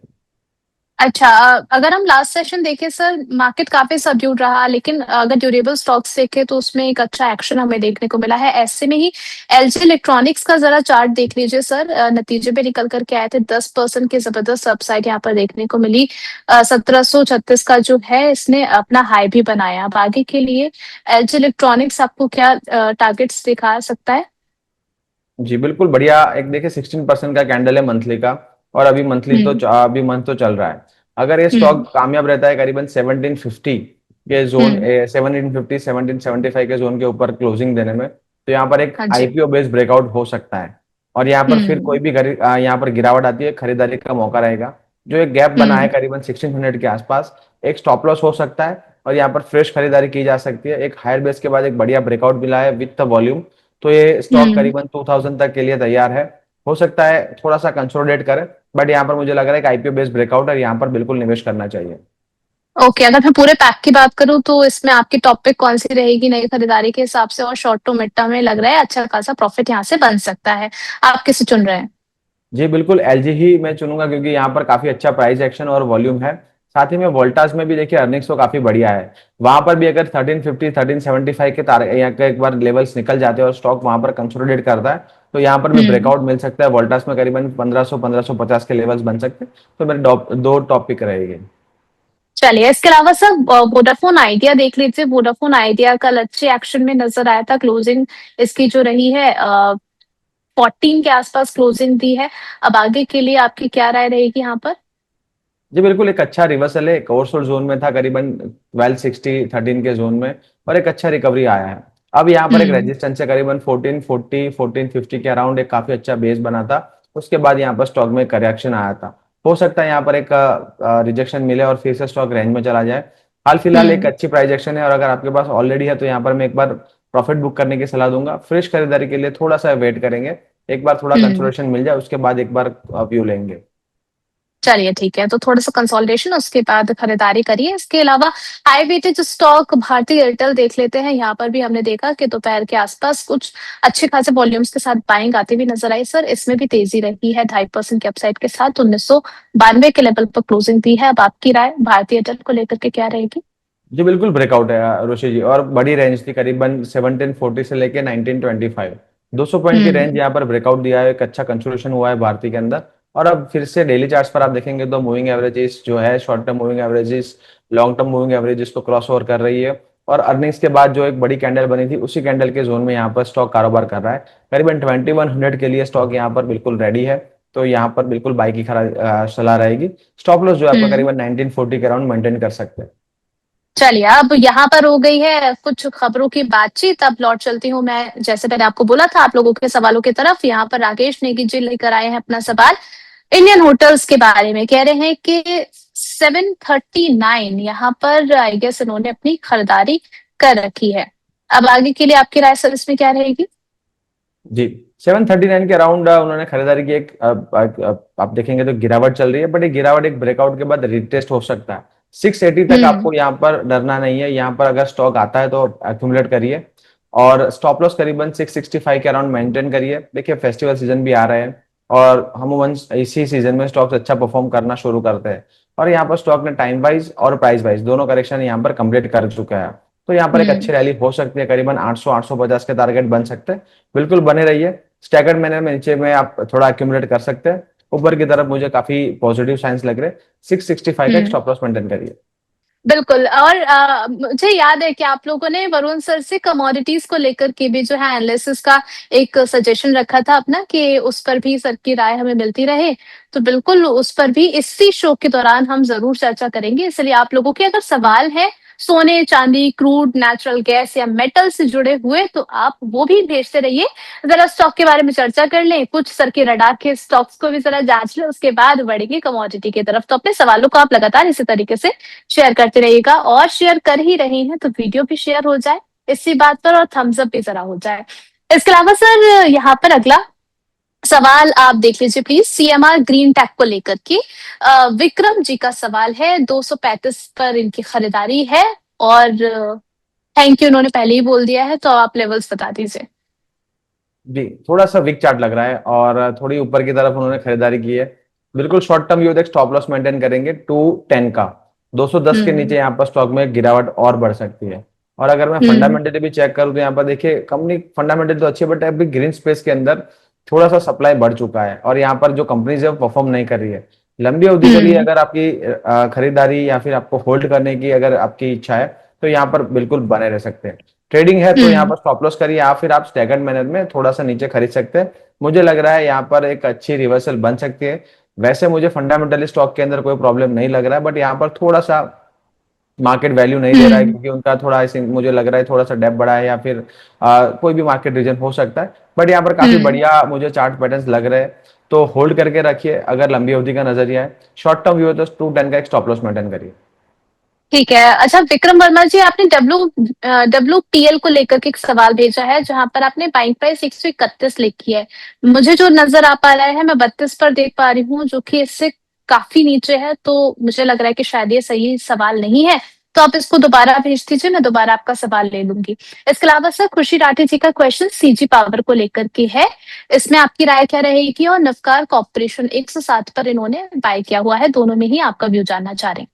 अच्छा, अगर हम लास्ट सेशन देखें सर, मार्केट काफी सबड्यूड रहा, लेकिन अगर ड्यूरेबल स्टॉक्स देखें तो उसमें एक अच्छा एक्शन हमें देखने को मिला है। ऐसे में ही एलजी इलेक्ट्रॉनिक्स का जरा चार्ट देख लीजिए सर। नतीजे पे निकल करके आए थे, 10% की जबरदस्त अपसाइड यहाँ पर देखने को मिली। 1736 का जो है इसने अपना हाई भी बनाया। अब आगे के लिए एलजी इलेक्ट्रॉनिक्स आपको क्या टारगेट्स दिखा सकता है? जी बिल्कुल बढ़िया। एक देखिए 16% का कैंडल है मंथली का, और अभी मंथली तो हम्म। अभी मंथ तो चल रहा है। अगर ये हम्म। स्टॉक कामयाब रहता है करीबन 1750 के जोन, हम्म। 1750 1775 के जोन के ऊपर क्लोजिंग देने में, तो यहाँ पर एक हाँ जी। आईपीओ बेस्ड ब्रेकआउट हो सकता है। और यहाँ पर फिर कोई हम्म। भी यहाँ पर गिरावट आती है, खरीदारी का मौका रहेगा। जो एक गैप बना है हम्म। करीबन 1600 के आसपास, एक स्टॉप लॉस हो सकता है, और यहाँ पर फ्रेश खरीदारी की जा सकती है। एक हायर बेस के बाद एक बढ़िया ब्रेकआउट मिला है विथ द वॉल्यूम, तो ये स्टॉक हम्म। करीबन 2000 तक के लिए तैयार है। हो सकता है थोड़ा सा कंसोलिडेट करे, बट यहाँ पर मुझे लग रहा है कि आईपीओ बेस्ड ब्रेकआउट है, यहाँ पर बिल्कुल निवेश करना चाहिए। ओके, अगर मैं पूरे पैक की बात करूं तो इसमें आपकी टॉपिक कौन सी रहेगी नई खरीदारी के हिसाब से? और शॉर्ट टू मिड टर्म में लग रहा है अच्छा खासा प्रॉफिट यहाँ से बन सकता है। आप किसे चुन रहे हैं? जी बिल्कुल एलजी ही मैं चुनूंगा, क्योंकि यहाँ पर काफी अच्छा प्राइस एक्शन और वॉल्यूम है। साथ ही में वोल्टास में भी देखिए अर्निंग्स तो काफी बढ़िया है। वहां पर भी अगर 1350 1375 के यहाँ के एक बार लेवल्स निकल जाते हैं और स्टॉक वहां पर कंसोलिडेट करता है, तो यहाँ पर भी हम्म। ब्रेकआउट मिल सकता है। वोल्टास में करीबन 1500 1550 के लेवल्स बन सकते हैं। तो मेरे दो टॉपिक रहेगी। चलिए, इसके अलावा सर वोडाफोन आइडिया देख लीजिए। वोडाफोन आइडिया कल अच्छे एक्शन में नजर आया था। क्लोजिंग इसकी जो रही है 14 के आसपास क्लोजिंग दी है। अब आगे के लिए आपकी क्या राय रहेगी यहाँ पर? जी बिल्कुल, एक अच्छा रिवर्सल है। एक ओवरसोल्ड जोन में था करीबन 1260 13 के जोन में, और एक अच्छा रिकवरी आया है। अब यहाँ पर एक हम्म। रेजिस्टेंस है करीबन 1440 1450 के अराउंड, एक काफी अच्छा बेस बना था। उसके बाद यहाँ पर स्टॉक में करेक्शन आया था। हो सकता है यहाँ पर एक रिजेक्शन मिले और फिर से स्टॉक रेंज में चला जाए। हाल फिलहाल एक हम्म। अच्छी प्राइस एक्शन है, और अगर आपके पास ऑलरेडी है तो यहाँ पर मैं एक बार प्रॉफिट बुक करने की सलाह दूंगा। फ्रेश खरीदारी के लिए थोड़ा सा वेट करेंगे, एक बार थोड़ा हम्म। कंसोलेशन मिल जाए उसके बाद एक बार व्यू लेंगे। चलिए ठीक है, तो थोड़ा सा कंसोलिडेशन उसके बाद खरीदारी करिए। इसके अलावा हाई वेटेज स्टॉक भारतीय एयरटेल देख लेते हैं। यहाँ पर भी हमने देखा कि दोपहर के आसपास कुछ अच्छे खासे वॉल्यूम्स के साथ बाइंग आती हुई नजर आई सर। इसमें भी तेजी रही है 2.5% के अपसाइड के साथ। 1992 के लेवल पर क्लोजिंग दी है। अब आपकी राय भारतीय एयरटेल को लेकर के क्या रहेगी? जी बिल्कुल ब्रेकआउट है रोशी जी, और बड़ी रेंज थी करीबन 1740 से लेके 1925। 200 पॉइंट की रेंज हम्म। यहाँ पर ब्रेकआउट दिया है। एक अच्छा कंसोलिडेशन हुआ है भारतीय के अंदर। और अब फिर से डेली चार्ट्स पर आप देखेंगे तो मूविंग एवरेजेस जो है, short term moving averages, long term moving averages को क्रॉस ओवर कर रही है। और अर्निंग्स के बाद जो एक बड़ी कैंडल बनी थी, उसी कैंडल के जोन में यहाँ पर स्टॉक कारोबार कर रहा है। करीबन 2100 के लिए स्टॉक यहाँ पर बिल्कुल रेडी है। तो यहाँ पर बिल्कुल बाई की सलाह रहेगी। स्टॉप लॉस जो है आपका हम्म। करीबन 1940 के अराउंड मेंटेन कर सकते हैं। चलिए, अब यहाँ पर हो गई है कुछ खबरों की बातचीत। अब लौट चलती हूँ मैं, जैसे मैंने आपको बोला था, आप लोगों के सवालों की तरफ। यहाँ पर राकेश नेगी जी लेकर आए हैं अपना सवाल इंडियन होटल्स के बारे में। कह रहे हैं कि 739 यहाँ पर आई गेस इन्होंने अपनी खरीदारी कर रखी है। अब आगे के लिए आपकी राय सर इसमें क्या रहेगी? जी 739 के अराउंड उन्होंने खरीदारी की। एक आप देखेंगे तो गिरावट चल रही है, बट ये गिरावट एक ब्रेकआउट के बाद रिटेस्ट हो सकता है। 680 तक हम्म। आपको यहाँ पर डरना नहीं है। यहाँ पर अगर स्टॉक आता है तो एक्यूमुलेट करिए, और स्टॉप लॉस करीबन 665 के अराउंड मेंटेन करिए। देखिए फेस्टिवल सीजन भी आ रहे हैं, और हम इसी सीजन में स्टॉक्स अच्छा परफॉर्म करना शुरू करते हैं। और यहाँ पर स्टॉक ने टाइम वाइज और प्राइस वाइज दोनों करेक्शन यहाँ पर कंप्लीट कर चुका है। तो यहाँ पर एक हम्म। अच्छी रैली हो सकती है, करीबन 800 850 के टारगेट बन सकते हैं। बिल्कुल बने रहिए। स्टैगर्ड मैनर में नीचे में आप थोड़ा एक्यूमुलेट कर सकते हैं। ऊपर की तरफ मुझे काफी पॉजिटिव साइंस लग रहे हैं। 665 का एक हम्म। स्टॉप लॉस मेंटेन करिए। बिल्कुल। और मुझे याद है कि आप लोगों ने वरुण सर से कमोडिटीज को लेकर के भी जो है एनालिसिस का एक सजेशन रखा था अपना, कि उस पर भी सर की राय हमें मिलती रहे। तो बिल्कुल उस पर भी इसी शो के दौरान हम जरूर चर्चा करेंगे। इसलिए आप लोगों के अगर सवाल है सोने चांदी क्रूड नेचुरल गैस या मेटल से जुड़े हुए, तो आप वो भी भेजते रहिए। जरा स्टॉक के बारे में चर्चा कर लें, कुछ सर के रडार के स्टॉक्स को भी जरा जांच लें, उसके बाद बढ़ेंगे कमोडिटी की तरफ। तो अपने सवालों को आप लगातार इसी तरीके से शेयर करते रहिएगा, और शेयर कर ही रहे हैं तो वीडियो भी शेयर हो जाए इसी बात पर, और थम्स अप भी जरा हो जाए। इसके अलावा सर यहाँ पर अगला सवाल आप देख लीजिए प्लीज, सीएमआर ग्रीन टेक को लेकर के विक्रम जी का सवाल है। 235 पर इनकी खरीदारी है, और थैंक यू उन्होंने पहले ही बोल दिया है, तो आप लेवल्स बता दीजिए। जी थोड़ा सा वीक चार्ट लग रहा है, और थोड़ी ऊपर की तरफ उन्होंने खरीदारी की है। बिल्कुल शॉर्ट टर्म व्यू देख स्टॉप लॉस मेंटेन करेंगे 210 का। 210 के नीचे हम्म। यहाँ पर स्टॉक में गिरावट और बढ़ सकती है। और अगर मैं हम्म। फंडामेंटली भी चेक करूँ तो यहाँ पर देखिए कंपनी फंडामेंटल तो अच्छी है, बट अभी ग्रीन स्पेस के अंदर थोड़ा सा सप्लाई बढ़ चुका है और यहाँ पर जो कंपनीज है वो परफॉर्म नहीं कर रही है। लंबी अवधि के लिए हम्म। अगर आपकी खरीदारी या फिर आपको होल्ड करने की अगर आपकी इच्छा है तो यहाँ पर बिल्कुल बने रह सकते हैं। ट्रेडिंग है तो यहाँ हम्म। पर स्टॉप लॉस करिए या फिर आप स्टैगर्ड मैनर में थोड़ा सा नीचे खरीद सकते हैं। मुझे लग रहा है यहाँ पर एक अच्छी रिवर्सल बन सकती है। वैसे मुझे फंडामेंटली स्टॉक के अंदर कोई प्रॉब्लम नहीं लग रहा है, बट यहाँ पर थोड़ा सा मार्केट वैल्यू नहीं दे रहा है हम्म। क्योंकि उनका थोड़ा ऐसे मुझे लग रहा है थोड़ा सा डेप बढ़ा है या फिर कोई भी मार्केट रीजन हो सकता है। बट यहाँ पर काफी हम्म। बढ़िया मुझे चार्ट पैटर्न्स लग रहे हैं। तो होल्ड करके रखिए अगर लंबी अवधि का नजरिया है। शॉर्ट टर्म व्यू है तो 210 का एक स्टॉप लॉस मेंटेन करिए। ठीक है। अच्छा विक्रम वर्मा जी, आपने WPL को लेकर के एक सवाल भेजा है जहां पर आपने बाइंग प्राइस 131 लिखी है। मुझे जो नजर आ पा रहा है मैं 32 पर देख पा रही हूँ, जो कि इससे काफी नीचे है। तो मुझे लग रहा है कि शायद ये सही सवाल नहीं है। तो आप इसको दोबारा भेज दीजिए, मैं दोबारा आपका सवाल ले लूंगी। इसके अलावा सर, खुशी राठी जी का क्वेश्चन सीजी पावर को लेकर के है। इसमें आपकी राय क्या रहेगी? और नवकार कॉर्पोरेशन 107 पर इन्होंने बाय किया हुआ है। दोनों में ही आपका व्यू जानना चाह रहे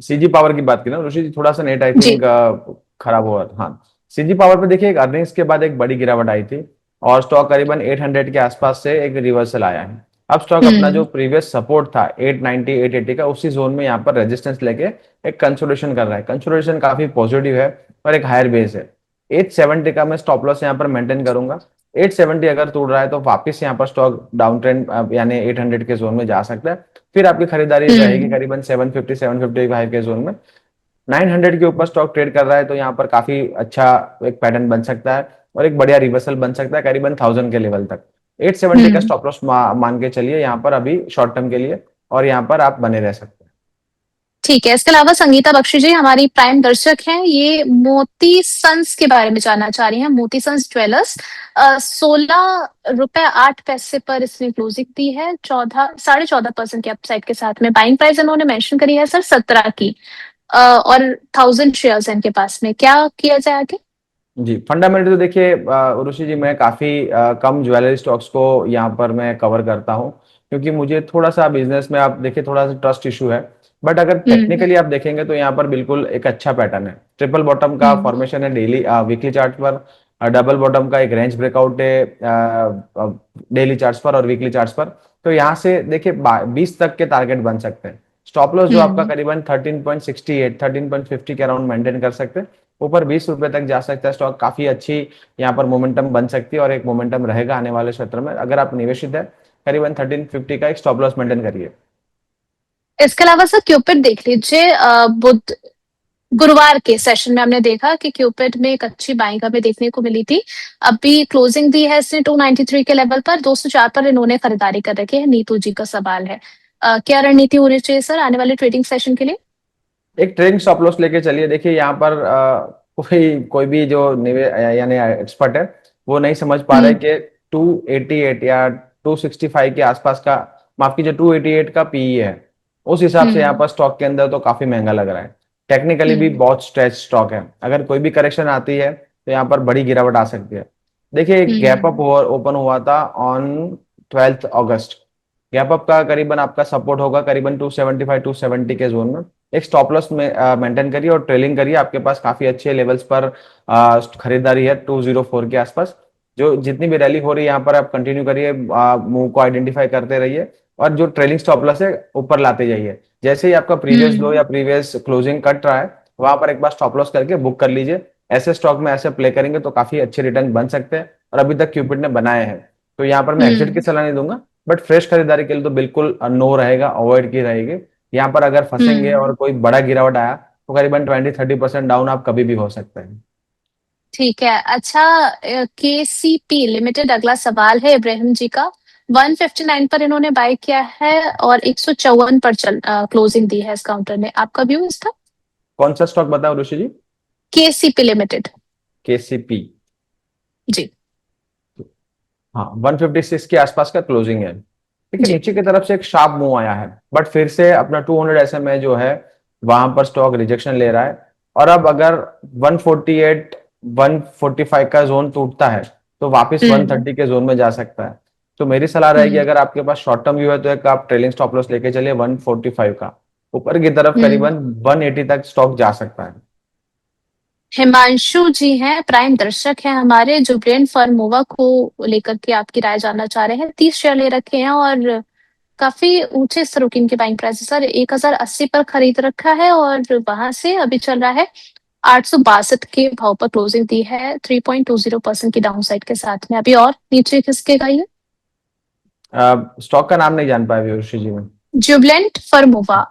सीजी पावर की बात की ना ऋषि जी, थोड़ा सा नेट आई हैं जी। थिंक खराब हुआ था। हाँ, सीजी पावर पे देखिए एक अर्निंग्स के बाद एक बड़ी गिरावट आई थी और स्टॉक करीबन 800 के आसपास से एक रिवर्सल आया है। अब स्टॉक अपना जो हम्म। प्रीवियस सपोर्ट था 890 880 का, उसी जोन में यहाँ पर रेजिस्टेंस लेके एक कंसोलिडेशन कर रहा है। कंसोलिडेशन काफी पॉजिटिव है और एक हायर बेस है। 870 का मैं स्टॉप लॉस यहाँ पर मेंटेन करूंगा। 870 अगर टूट रहा है तो वापस यहाँ पर स्टॉक डाउन ट्रेंड यानी 800 के जोन में जा सकता है। फिर आपकी खरीदारी रहेगी हम्म। करीबन 750 755 के जोन में। 900 के ऊपर स्टॉक ट्रेड कर रहा है तो यहाँ पर काफी अच्छा एक पैटर्न बन सकता है और एक बढ़िया रिवर्सल बन सकता है करीबन 1000 के लेवल तक। 870 का हम्म। स्टॉप लॉस मान के चलिए यहाँ पर अभी शॉर्ट टर्म के लिए, और यहाँ पर आप बने रह सकते हैं। ठीक है। इसके अलावा संगीता बख्शी जी हमारी प्राइम दर्शक हैं, ये मोती सन्स के बारे में जानना चाह रही हैं। मोती सन्स ज्वेलर्स 16 रुपए 8 पैसे पर इसने क्लोजिंग दी है। 14.5% के अपसाइड के साथ में बाइंग प्राइस इन्होंने मेंशन करी है सर 17 की। और 1000 शेयर्स हैं इनके पास में। क्या किया जाए आगे? जी, फंडामेंटल तो देखिए ऋषि जी, मैं काफी कम ज्वेलरी स्टॉक्स को यहाँ पर मैं कवर करता हूँ क्योंकि मुझे थोड़ा सा बिजनेस में आप देखिए थोड़ा सा ट्रस्ट इशू है। बट अगर हम्म। टेक्निकली आप देखेंगे तो यहाँ पर बिल्कुल एक अच्छा पैटर्न है। ट्रिपल बॉटम का हम्म। फॉर्मेशन है डेली वीकली चार्ट पर। डबल बॉटम का एक रेंज ब्रेकआउट है डेली चार्ट्स पर और वीकली चार्ट्स पर। तो यहाँ से देखिए 20 तक के टारगेट बन सकते हैं। स्टॉप लॉस जो आपका हम्म। करीबन 13.68 13.50 के अराउंड मेंटेन कर सकते हैं। ऊपर 20 रुपए तक जा सकता है स्टॉक। काफी अच्छी यहाँ पर मोमेंटम बन सकती है और एक मोमेंटम रहेगा आने वाले क्षेत्र में। अगर आप निवेशित है करीबन 1350 का एक स्टॉप लॉस मेंटेन करिए। इसके अलावा सर क्यूपिड देख लीजिए। बुध गुरुवार के सेशन में हमने देखा कि क्यूपिड में एक अच्छी बाइंग हमें देखने को मिली थी। अभी क्लोजिंग दी है इसने 293 के लेवल पर। 204 पर इन्होंने खरीदारी कर रखी है। नीतू जी का सवाल है, क्या रणनीति होनी चाहिए सर आने वाले ट्रेडिंग सेशन के लिए? एक ट्रेडिंग स्टॉप लॉस लेके चलिए। देखिए यहाँ पर कोई कोई भी जो निवे यानी एक्सपर्ट है वो नहीं समझ पा रहे हम्म। कि 288 या 265 के आसपास का, माफ कीजिए 288 का पीई है। उस हिसाब से यहाँ हम्म। पर स्टॉक के अंदर तो काफी महंगा लग रहा है। टेक्निकली भी हम्म। बहुत स्ट्रेच स्टॉक है। अगर कोई भी करेक्शन आती है तो यहाँ पर बड़ी गिरावट आ सकती है। देखिए एक गैप अप हम्म। ओपन हुआ था ऑन 12 अगस्त। गैप अप का करीबन आपका सपोर्ट होगा करीबन 275 270 के जोन में। एक स्टॉप लॉस में मेंटेन करिए और ट्रेलिंग करिए। आपके पास काफी अच्छे लेवल्स पर खरीदारी है 204 के आसपास। जो जितनी भी रैली हो रही है यहाँ पर आप कंटिन्यू करिए, मूव को आइडेंटिफाई करते रहिए और जो ट्रेलिंग स्टॉप लॉस है ऊपर लाते जाइए। जैसे ही आपका प्रीवियस लो हम्म। या प्रीवियस क्लोजिंग कट रहा है वहां पर एक बार स्टॉप लॉस करके बुक कर लीजिए। ऐसे स्टॉक में ऐसे प्ले करेंगे तो काफी अच्छे रिटर्न बन सकते हैं और अभी तक क्यूपिड ने बनाए हैं। तो यहाँ पर मैं एग्जिट की हम्म। सलाह नहीं दूंगा, बट फ्रेश खरीदारी के लिए तो बिल्कुल नो रहेगा, अवॉइड की रहेगी। यहाँ पर अगर फंसेंगे हम्म। और कोई बड़ा गिरावट आया तो करीबन 20-30% डाउन आप कभी भी हो सकते हैं। ठीक है। अच्छा, KCP लिमिटेड अगला सवाल है इब्राहिम जी का। 159 पर इन्होंने बाय किया है और 154 पर क्लोजिंग दी है इस काउंटर ने। आपका व्यू इसका? कौन सा स्टॉक बताओ Rishi ji? KCP limited KCP. जी। हाँ, 156 के आसपास का क्लोजिंग है। देखिए जी। नीचे की तरफ से एक शार्प मूव आया है बट फिर से अपना 200 SMA जो है वहां पर स्टॉक रिजेक्शन ले रहा है। और अब अगर 148 145 का जोन टूटता है तो वापस हम्म। 130 के जोन में जा सकता है। तो मेरी सलाह रहेगी, हम्म। अगर आपके पास शॉर्ट टर्म व्यू है तो एक आप ट्रेलिंग स्टॉप लॉस लेके चलिए 145 का, ऊपर की तरफ हम्म। करीबन 180 तक स्टॉक जा सकता है। हिमांशु जी हैं, प्राइम दर्शक हैं हमारे, जो ब्रेन फर्मोवा को लेकर के आपकी राय जानना चाह रहे हैं। 30 शेयर ले रखे हैं और काफी ऊंचे स्तरों की इनकी बाइंग प्राइस है सर। 1080 पर खरीद रखा है और वहां से अभी चल रहा है 862 के भाव पर क्लोजिंग दी है, 3.20% की डाउन साइड के साथ में। अभी और नीचे खिसकेगा ये। स्टॉक का नाम नहीं जान पाए ऋषि जी में। Jubilant Pharmova,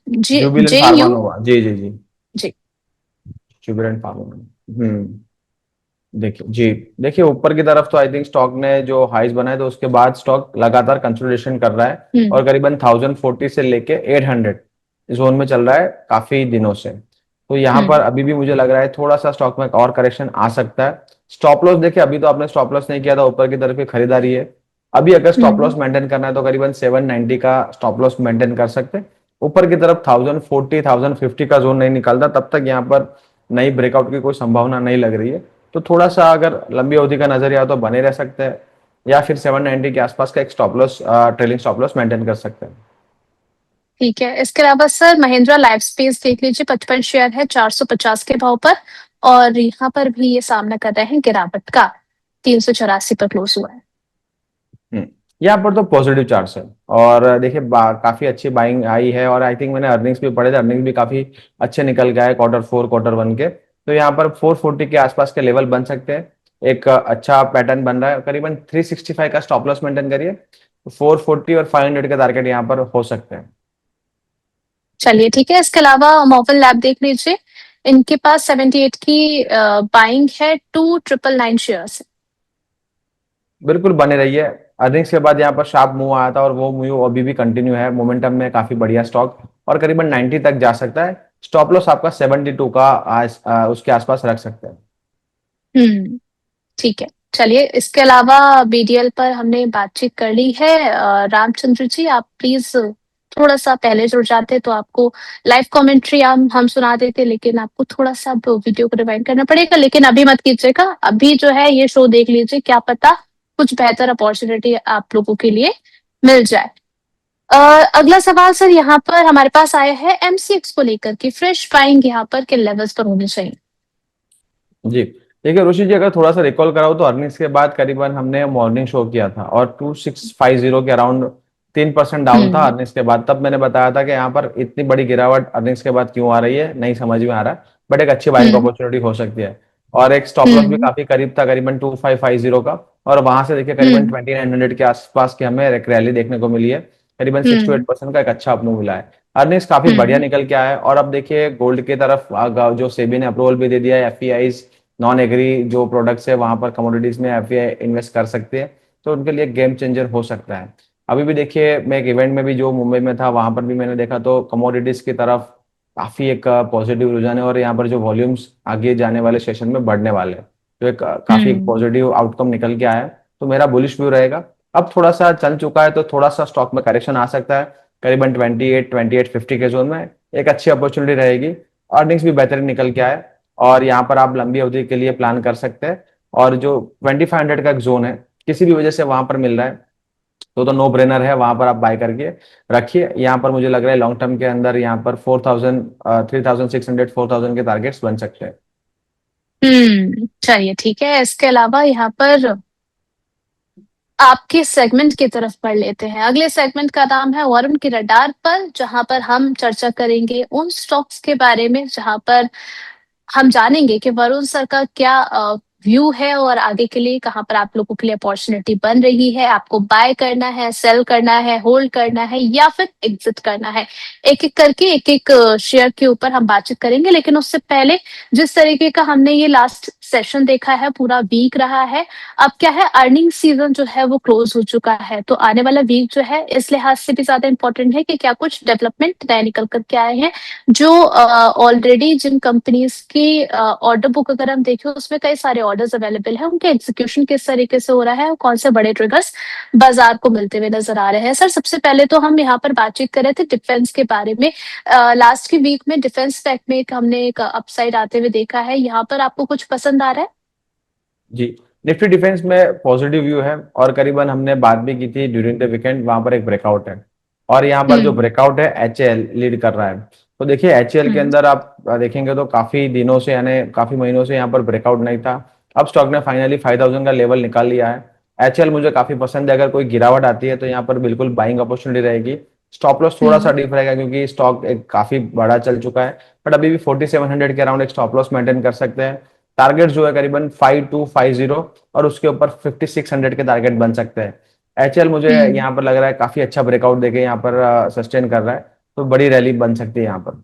J Jubilant J pharma U. Nova, जी जी जी। जी। Jubilant pharma nova. देखिए जी, देखिए ऊपर की तरफ तो आई थिंक स्टॉक ने जो हाइज बनाए तो उसके बाद स्टॉक लगातार कंसोलिडेशन कर रहा है, हम्म। और करीबन 1040 से लेके 800 जोन में चल रहा है काफी दिनों से। तो यहाँ पर हम्म। अभी भी मुझे लग रहा है थोड़ा सा स्टॉक में और करेक्शन आ सकता है। स्टॉप लॉस देखिए, अभी तो आपने स्टॉप लॉस नहीं किया था, ऊपर की तरफ की खरीदारी है। अभी अगर स्टॉप हम्म। लॉस मेंटेन करना है तो करीबन 790 का स्टॉप लॉस मेंटेन कर सकते हैं। ऊपर की तरफ 1040 1050 का जोन नहीं निकलता तब तक यहाँ पर नई ब्रेकआउट की कोई संभावना नहीं लग रही है। तो थोड़ा सा अगर लंबी अवधि का नजरिया तो बने रह सकते हैं, या फिर 790 के आसपास का एक stop loss, trailing stop loss maintain कर सकते हैं। ठीक है। इसके अलावा सर महिंद्रा लाइफ स्पेस देख लीजिए, 55 शेयर है 450 के भाव पर, और यहाँ पर भी ये सामना कर रहे हैं गिरावट का, 384 पर क्लोज हुआ है। हम्म, यहाँ पर तो पॉजिटिव चार्ट्स है, और देखिए काफी अच्छी बाइंग आई है, और आई थिंक मैंने अर्निंग्स भी पढ़े थे, अर्निंग्स भी काफी अच्छे निकल गए Q4 Q1 के। तो यहाँ पर 440 के आसपास के लेवल बन सकते हैं। एक अच्छा पैटर्न बन रहा है, करीबन 365 का स्टॉप लॉस मेंटेन करिए, 440 और 500 के टारगेट यहाँ पर हो सकते हैं। चलिए ठीक है। इसके अलावा मोबाइल लैब देख लीजिए, इनके पास 78 की बाइंग है, 2999 शेयर्स। बिल्कुल बने रहिए। अर्निंग्स के बाद यहाँ पर शार्प मूव आया था, और वो मूव अभी भी कंटिन्यू है, मोमेंटम में काफी बढ़िया स्टॉक, और करीबन 90 तक जा सकता है। स्टॉप लॉस आपका 72 का उसके आसपास रख सकते हैं। हम्म। ठीक है। चलिए, इसके अलावा बीडीएल पर हमने बातचीत कर ली है। रामचंद्र जी, आप प्लीज थोड़ा सा पहले जुड़ जाते तो आपको लाइव कमेंट्री हम सुना देते, लेकिन आपको थोड़ा सा अब वीडियो को रिवाइंड करना पड़ेगा। लेकिन अभी मत कीजिएगा, अभी जो है ये शो देख लीजिए, क्या पता कुछ बेहतर अपॉर्चुनिटी आप लोगों के लिए मिल जाए। अ, अगला सवाल सर यहाँ पर हमारे पास आया है एमसीएक्स को लेकर के, फ्रेश बाइंग यहाँ पर किन लेवल्स पर होनी चाहिए। जी, देखिए ऋषि जी, अगर थोड़ा सा रिकॉल कराओ तो अर्निंग्स के बाद करीबन हमने मॉर्निंग शो किया था, और 2650 के अराउंड 3% डाउन था हम्म। अर्निंग्स के बाद। तब मैंने बताया था कि यहाँ पर इतनी बड़ी गिरावट अर्निंग्स के बाद क्यों आ रही है, नहीं समझ में आ रहा है, बट एक अच्छी बाइंग हम्म। अपॉर्चुनिटी हो सकती है। और एक स्टॉप लॉस भी हम्म। काफी करीब था, करीबन 2550 का, और वहां से देखिए करीबन हम्म। 2900 के आसपास की हमें एक रैली देखने को मिली है। करीबन 6 to 8% का एक अच्छा अपमूव मिला है। अर्निंग्स काफी बढ़िया हम्म। निकल के आया है। और अब देखिए गोल्ड की तरफ जो सेबी ने अप्रूवल भी दे दिया है, एफपीआई नॉन एग्री जो प्रोडक्ट्स है वहां पर कमोडिटीज में एफपीआई इन्वेस्ट कर सकते हैं, तो उनके लिए गेम चेंजर हो सकता है। अभी भी देखिए, मैं एक इवेंट में भी जो मुंबई में था वहां पर भी मैंने देखा, तो कमोडिटीज की तरफ काफी एक पॉजिटिव रुझान है, और यहाँ पर जो वॉल्यूम्स आगे जाने वाले सेशन में बढ़ने वाले हैं, तो एक काफी एक हम्म। पॉजिटिव आउटकम निकल के आया है। तो मेरा बुलिश व्यू रहेगा। अब थोड़ा सा चल चुका है तो थोड़ा सा स्टॉक में करेक्शन आ सकता है, करीबन 28 2850 के जोन में एक अच्छी अपॉर्चुनिटी रहेगी। अर्निंग्स भी बेहतरीन निकल के आए, और यहाँ पर आप लंबी अवधि के लिए प्लान कर सकते हैं। और जो 2500 का एक जोन है, किसी भी वजह से वहां पर मिल रहा है, तो नो ब्रेनर है, वहां पर आप बाय करके रखिए। यहाँ पर मुझे लग रहा है लॉन्ग टर्म के अंदर यहाँ पर 4000 3600 4000 के टारगेट्स बन सकते हैं। चलिए ठीक है। इसके अलावा यहाँ पर आपके सेगमेंट की तरफ पढ़ लेते हैं। अगले सेगमेंट का नाम है वरुण की रडार पर, जहां पर हम चर्चा करेंगे उन स्टॉक्स के बारे में जहां पर हम जानेंगे कि वरुण सर का क्या व्यू है और आगे के लिए कहाँ पर आप लोगों के लिए अपॉर्चुनिटी बन रही है, आपको बाय करना है, सेल करना है, होल्ड करना है या फिर एग्जिट करना है। एक एक करके एक एक शेयर के ऊपर हम बातचीत करेंगे। लेकिन उससे पहले, जिस तरीके का हमने ये लास्ट सेशन देखा है, पूरा वीक रहा है। अब क्या है, अर्निंग सीजन जो है वो क्लोज हो चुका है, तो आने वाला वीक जो है इस लिहाज से भी ज्यादा इंपॉर्टेंट है कि क्या कुछ डेवलपमेंट नए निकल करके आए हैं। जो ऑलरेडी जिन कंपनीज की ऑर्डर बुक अगर हम देखें, उसमें कई सारे ऑर्डर्स अवेलेबल है, उनके एग्जीक्यूशन किस तरीके से हो रहा है और कौन से बड़े ट्रिगर्स बाजार को मिलते हुए नजर आ रहे हैं। सर, सबसे पहले तो हम यहाँ पर बातचीत कर रहे थे डिफेंस के बारे में। लास्ट की वीक में डिफेंस टेक में हमने एक अपसाइड आते हुए देखा है, यहाँ पर आपको कुछ पसंद आ रहा है? जी, निफ्टी डिफेंस में पॉजिटिव व्यू है, और करीबन हमने बात भी की थी ड्यूरिंग द वीकेंड, वहां पर एक ब्रेकआउट है, और यहाँ पर जो हम्म। ब्रेकआउट है एचएएल लीड कर रहा है। तो देखिए एचएएल के हम्म। अंदर आप देखेंगे तो काफी दिनों से, यानी काफी महीनों से यहाँ पर ब्रेकआउट नहीं था। अब स्टॉक ने फाइनली 5000 का लेवल निकाल लिया है। एचएएल मुझे काफी पसंद है, अगर कोई गिरावट आती है तो यहाँ पर बिल्कुल बाइंग अपॉर्चुनिटी रहेगी। स्टॉप लॉस थोड़ा सा हम्म। डीप रहेगा क्योंकि स्टॉक एक काफी बड़ा चल चुका है, बट अभी भी 4700 के अराउंड एक स्टॉप लॉस मेंटेन कर सकते हैं। टारगेट जो है करीबन 5250, और उसके ऊपर 5600 के टारगेट बन सकते हैं। एचएल मुझे हम्म। यहाँ पर लग रहा है काफी अच्छा ब्रेकआउट देके यहाँ पर सस्टेन कर रहा है, तो बड़ी रैली बन सकती है यहाँ पर।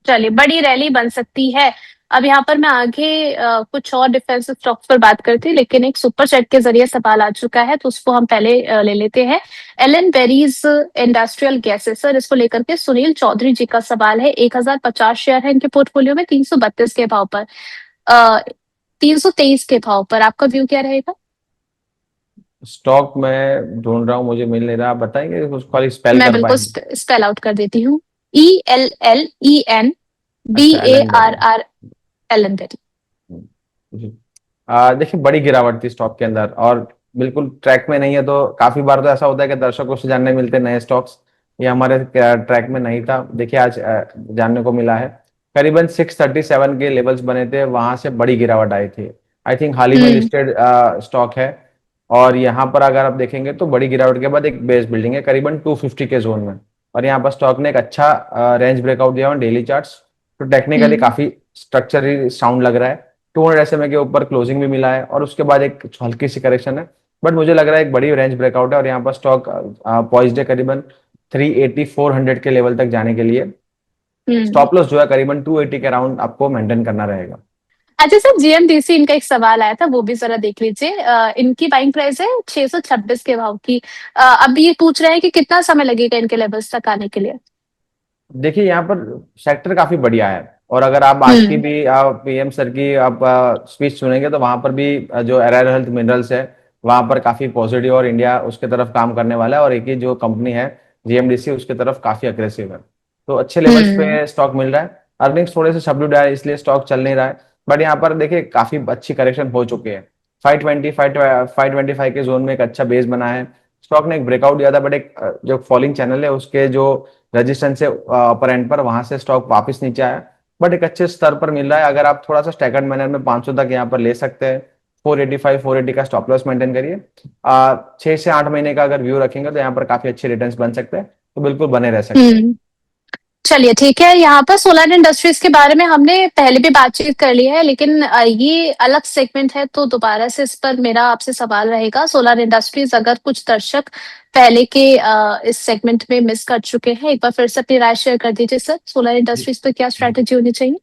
चलिए, बड़ी रैली बन सकती है। अब यहाँ पर मैं आगे कुछ और डिफेंसिव स्टॉक्स पर बात करती हूँ, लेकिन एक सुपर चैट के जरिए सवाल आ चुका है तो उसको हम पहले ले लेते हैं। Ellenbarrie industrial gases, sir, इसको लेकर के सुनील चौधरी जी का सवाल है। 1050 शेयर है इनके पोर्टफोलियो में, 332 के भाव पर, 323 के भाव पर। आपका व्यू क्या रहेगा? स्टॉक में ढूंढ रहा हूँ, मुझे मिल नहीं रहा, आप बताएंगे उसको खाली स्पेल मैं कर बिल्कुल पाएंगे? स्पेल आउट कर देती हूँ। ELLEN अच्छा, Ellen Barry. BARR, Ellen Barry. जी। देखिए बड़ी गिरावट थी स्टॉक के अंदर, और बिल्कुल ट्रैक में नहीं है, तो काफी बार तो ऐसा होता है कि दर्शकों से जानने मिलते हैं नए स्टॉक्स, ये हमारे ट्रैक में नहीं था। देखिए आज जानने को मिला है, करीबन 637 के लेवल्स बने थे, वहां से बड़ी गिरावट आई थी। आई थिंक हाल ही में हम्म। लिस्टेड स्टॉक है, और यहाँ पर अगर आप देखेंगे तो बड़ी गिरावट के बाद एक बेस बिल्डिंग है करीबन 250 के जोन में, और यहाँ पर स्टॉक ने एक अच्छा रेंज ब्रेकआउट दिया ऑन डेली चार्ट्स। तो टेक्निकली हम्म। काफी स्ट्रक्चरली साउंड लग रहा है। 200 SMA के ऊपर क्लोजिंग भी मिला है, और उसके बाद एक हल्की सी करेक्शन है, बट मुझे लग रहा है एक बड़ी रेंज ब्रेकआउट है, और यहाँ पर स्टॉक पॉइज्ड है करीबन 380 400 के लेवल तक जाने के लिए। हम्म। स्टॉप लॉस जो है करीबन 280 के अराउंड आपको मेंटेन करना रहेगा। अच्छा सर, GMDC, इनका एक सवाल आया था, वो भी जरा देख लीजिए। इनकी बाइंग प्राइस है 626 के भाव की। अब ये पूछ रहे हैं कि कितना समय लगेगा इनके लेवल्स तक आने के लिए। देखिए यहाँ पर सेक्टर काफी बढ़िया है, और अगर आप आज की हम्म। भी पीएम सर की आप स्पीच सुनेंगे तो वहां पर भी जो एराइल हेल्थ मिनरल्स है वहां पर काफी पॉजिटिव, और इंडिया उसके तरफ काम करने वाला है, और एक ही जो कंपनी है जीएमडीसी उसके तरफ काफी अग्रेसिव है। तो अच्छे लेवल्स हम्म। पे स्टॉक मिल रहा है। अर्निंग्स थोड़े से सबड्यूड है इसलिए स्टॉक चल नहीं रहा है, बट यहाँ पर देखिए काफी अच्छी करेक्शन हो चुकी है। 525 के जोन में एक अच्छा बेस बना है। स्टॉक ने एक ब्रेकआउट दिया था, बट एक जो फॉलिंग चैनल है उसके जो रेजिस्टेंस है अपर एंड पर, वहां से स्टॉक वापस नीचे आया, बट एक अच्छे स्तर पर मिल रहा है। अगर आप थोड़ा सा स्टैगर्ड मैनर में 500 तक यहाँ पर ले सकते हैं, 485 480 का स्टॉप लॉस मेंटेन करिए। 6 से 8 महीने का अगर व्यू रखेंगे तो यहाँ पर काफी अच्छे रिटर्न्स बन सकते हैं, तो बिल्कुल बने रह सकते हैं। हम्म। चलिए, ठीक है। यहाँ पर सोलर इंडस्ट्रीज के बारे में हमने पहले भी बातचीत कर ली है, लेकिन ये अलग सेगमेंट है तो दोबारा से इस पर मेरा आपसे सवाल रहेगा। सोलर इंडस्ट्रीज, अगर कुछ दर्शक पहले के इस सेगमेंट में मिस कर चुके हैं, एक बार फिर से अपनी राय शेयर कर दीजिए सर। सोलर इंडस्ट्रीज पर क्या स्ट्रैटेजी होनी चाहिए?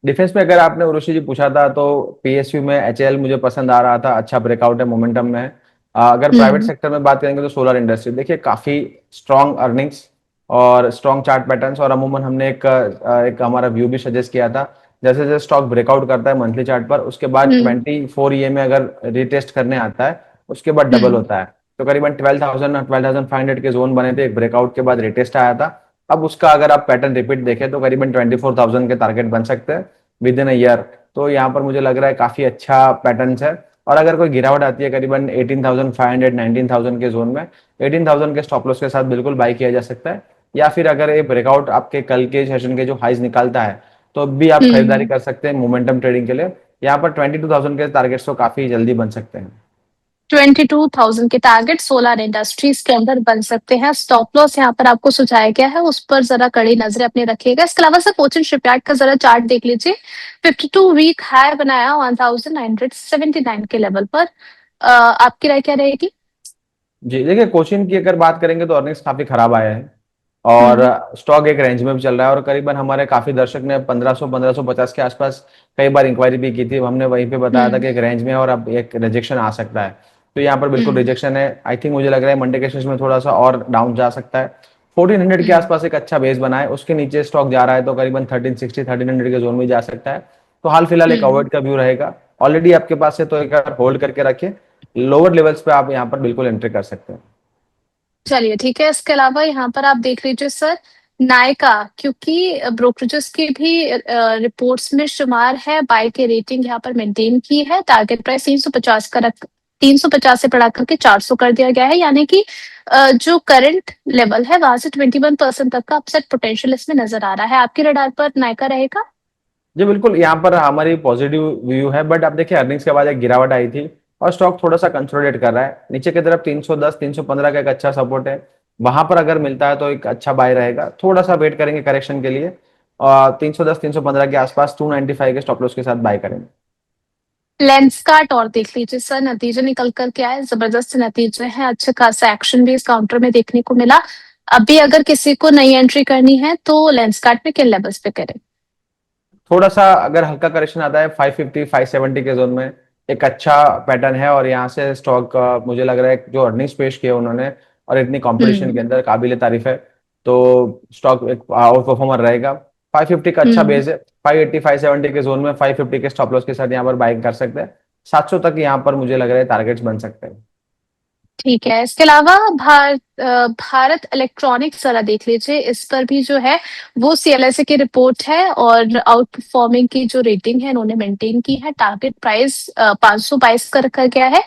डिफेंस में अगर आपने उर्वशी जी पूछा था तो पीएसयू में एचएएल मुझे पसंद आ रहा था, अच्छा ब्रेकआउट है, मोमेंटम में है। अगर प्राइवेट हम्म। सेक्टर में बात करेंगे तो सोलर इंडस्ट्री देखिए काफी स्ट्रॉन्ग अर्निंग्स और स्ट्रॉन्ग चार्ट पैटर्न्स, और अमूमन हमने एक हमारा व्यू भी सजेस्ट किया था, जैसे जैसे स्टॉक ब्रेकआउट करता है मंथली चार्ट पर, उसके बाद हम्म। 24 में अगर रिटेस्ट करने आता है उसके बाद डबल हम्म। होता है। तो करीबन 12,000 और 12,500 के जोन बने थे, एक ब्रेकआउट के बाद रिटेस्ट आया था। अब उसका अगर आप पैटर्न रिपीट देखें तो करीबन 24,000 के टारगेट बन सकते हैं विद इन अ ईयर। तो यहाँ पर मुझे लग रहा है काफी अच्छा पैटर्न है। और अगर कोई गिरावट आती है करीबन 18,500 19,000 के जोन में, 18,000 के स्टॉप लॉस के साथ बिल्कुल बाई किया जा सकता है। या फिर अगर ये ब्रेकआउट आपके कल के सेशन के जो हाइज निकालता है तो भी आप खरीदारी हम्म। कर सकते हैं मोमेंटम ट्रेडिंग के लिए। यहाँ पर 22,000 के टारगेट्स तो काफी जल्दी बन सकते हैं। 22,000 के टारगेट सोलर इंडस्ट्रीज के अंदर बन सकते हैं। स्टॉप लॉस यहाँ पर आपको सुझाया गया है, उस पर जरा कड़ी नजरें अपनी रखिएगा। इसके अलावा सर, कोचिन शिपयार्ड का जरा चार्ट देख लीजिए। 52 वीक हाई बनाया 1979 के लेवल पर। आपकी राय क्या रहेगी? जी देखिए कोचिन की अगर बात करेंगे तो अर्निंग्स काफी खराब आए हैं, और हम्म। स्टॉक एक रेंज में भी चल रहा है, और करीबन हमारे काफी दर्शक ने 1550 के आसपास कई बार इंक्वायरी भी की थी, हमने वहीं पे बताया था हम्म। कि एक रेंज में है और अब एक रिजेक्शन आ सकता है। तो यहाँ पर बिल्कुल हम्म। रिजेक्शन है। आई थिंक मुझे लग रहा है मंडे के सेशन में थोड़ा सा और डाउन जा सकता है। 1400 के हम्म। आसपास एक अच्छा बेस बना है, उसके नीचे स्टॉक जा रहा है तो करीबन 1360 1300 के जोन में जा सकता है। तो हाल फिलहाल एक हम्म। अवॉइड का व्यू रहेगा। ऑलरेडी आपके पास है तो एक होल्ड करके रखिए, लोअर लेवल्स पे आप यहाँ पर बिल्कुल एंट्री कर सकते हैं। चलिए, ठीक है। इसके अलावा यहाँ पर आप देख लीजिए सर, नायका, क्योंकि ब्रोकरेजेस की भी रिपोर्ट्स में शुमार है, बाय के रेटिंग यहाँ पर मेंटेन की है, टारगेट प्राइस 350 का रख 350 से बढ़ा करके 400 कर दिया गया है, यानी कि जो करंट लेवल है वहां से 21% तक का अपसेट पोटेंशियल इसमें नजर आ रहा है। आपके रडार पर नायका रहेगा? जी बिल्कुल, यहाँ पर हमारी पॉजिटिव व्यू है, बट आप देखिए अर्निंग्स के बाद एक गिरावट आई थी और स्टॉक थोड़ा सा कंसोलिडेट कर रहा है नीचे की तरफ। 310 315 का एक अच्छा सपोर्ट है, वहां पर अगर मिलता है तो एक अच्छा बाय रहेगा। थोड़ा सा वेट करेंगे करेक्शन के लिए, और 310 315 के आसपास 295 के स्टॉप लॉस के साथ बाय करेंगे। लेंसकार्ट और देख लीजिए सर, नतीजे निकल कर के आए, जबरदस्त नतीजे हैं, अच्छे खासा एक्शन भी इस काउंटर में देखने को मिला। अभी अगर किसी को नई एंट्री करनी है तो लेंसकार्ट में किन लेवल्स पे करें? थोड़ा सा अगर हल्का करेक्शन आता है 550 570 के जोन में, एक अच्छा पैटर्न है। और यहाँ से स्टॉक मुझे लग रहा है जो अर्निंग्स पेश किए उन्होंने और इतनी कंपटीशन के हम्म। अंदर काबिल तारीफ है, तो स्टॉक एक आउट परफॉर्मर रहेगा। 550 का अच्छा हम्म। बेस है, 580 570 के जोन में 550 के स्टॉप लॉस के साथ यहाँ पर बाइंग कर सकते हैं। 700 तक यहाँ पर मुझे लग रहा है टारगेट्स बन सकते हैं। ठीक है, इसके अलावा भारत इलेक्ट्रॉनिक्स जरा देख लीजिए, इस पर भी जो है वो सीएलएसए की रिपोर्ट है और आउट परफॉर्मिंग की जो रेटिंग है इन्होंने मेंटेन की है, टारगेट प्राइस 522 का रखा गया है,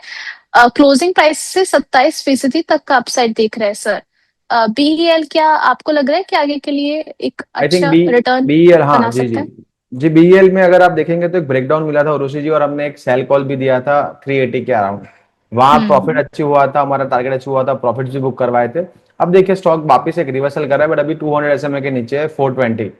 क्लोजिंग प्राइस से 27% तक का अपसाइड देख रहे हैं सर। बीईएल, क्या आपको लग रहा है कि आगे के लिए एक आई थिंक अच्छा रिटर्न बीईएल, हाँ बना जी सकता जी। है? जी बीईएल में अगर आप देखेंगे तो एक ब्रेकडाउन मिला था उरुषि जी, और हमने एक सेल कॉल भी दिया था 380 के अराउंड। वहां प्रॉफिट हम्म। अच्छी हुआ था, हमारा टारगेट अच्छा हुआ था, प्रॉफिट भी बुक करवाए थे। अब देखिए स्टॉक वापस एक रिवर्सल कर रहा है, बट अभी 200 एसएमए के नीचे है 420।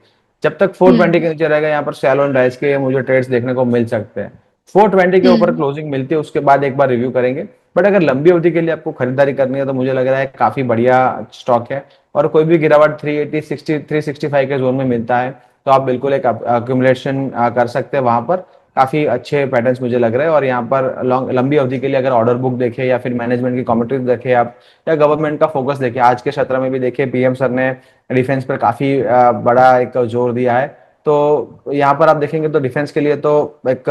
जब तक 420 के हम्म। नीचे रहेगा यहाँ पर सेल ऑन राइज के मुझे ट्रेड्स देखने को मिल सकते हैं। 420 के ऊपर हम्म। क्लोजिंग मिलती है उसके बाद एक बार रिव्यू करेंगे। बट अगर लंबी अवधि के लिए आपको खरीदारी करनी है तो मुझे लग रहा है काफी बढ़िया स्टॉक है। और कोई भी गिरावट 380 60 365 के जोन में मिलता है तो आप बिल्कुल एक अक्यूमुलेशन कर सकते हैं वहां पर। काफी अच्छे पैटर्न्स मुझे लग रहे हैं। और यहाँ पर लॉन्ग लंबी अवधि के लिए अगर ऑर्डर बुक देखे या फिर मैनेजमेंट की कमेंट्री देखे आप, या गवर्नमेंट का फोकस देखे, आज के सत्र में भी देखिए पीएम सर ने डिफेंस पर काफी बड़ा एक जोर दिया है। तो यहाँ पर आप देखेंगे तो डिफेंस के लिए तो एक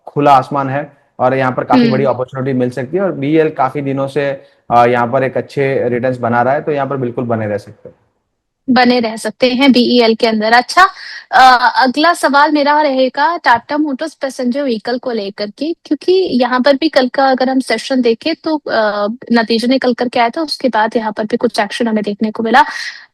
खुला आसमान है, और यहाँ पर काफी बड़ी हम्म। अपॉर्चुनिटी मिल सकती है। और बीएल काफी दिनों से यहाँ पर एक अच्छे रिटर्न्स बना रहा है, तो यहाँ पर बिल्कुल बने रह सकते हैं। बने रह सकते हैं बीईएल के अंदर। अच्छा, अगला सवाल मेरा रहेगा टाटा मोटर्स पैसेंजर व्हीकल को लेकर के, क्योंकि यहाँ पर भी कल का अगर हम सेशन देखें तो नतीजे निकल करके आया था, उसके बाद यहाँ पर भी कुछ एक्शन हमें देखने को मिला।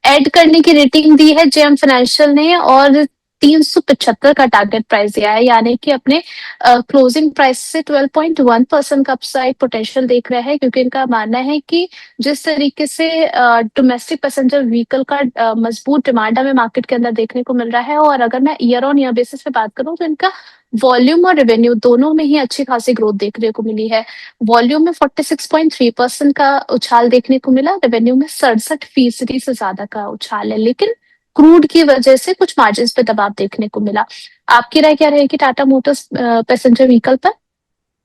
ऐड करने की रेटिंग दी है जेएम फाइनेंशियल ने और 375 का टारगेट प्राइस दिया है, यानी कि अपने क्लोजिंग प्राइस से 12.1% का अपसाइड पोटेंशियल देख रहे हैं, क्योंकि इनका मानना है कि जिस तरीके से डोमेस्टिक पैसेंजर व्हीकल का मजबूत डिमांड हमें मार्केट के अंदर देखने को मिल रहा है, और अगर मैं ईयर ऑन ईयर बेसिस पे बात करूं तो इनका वॉल्यूम और रेवेन्यू दोनों में ही अच्छी खासी ग्रोथ देखने को मिली है। वॉल्यूम में 46.3% का उछाल देखने को मिला, रेवेन्यू में 67% से ज्यादा का उछाल है, लेकिन क्रूड की वजह से कुछ मार्जिन पे दबाव देखने को मिला। आपकी राय क्या रहेगी टाटा मोटर्स पैसेंजर व्हीकल पर?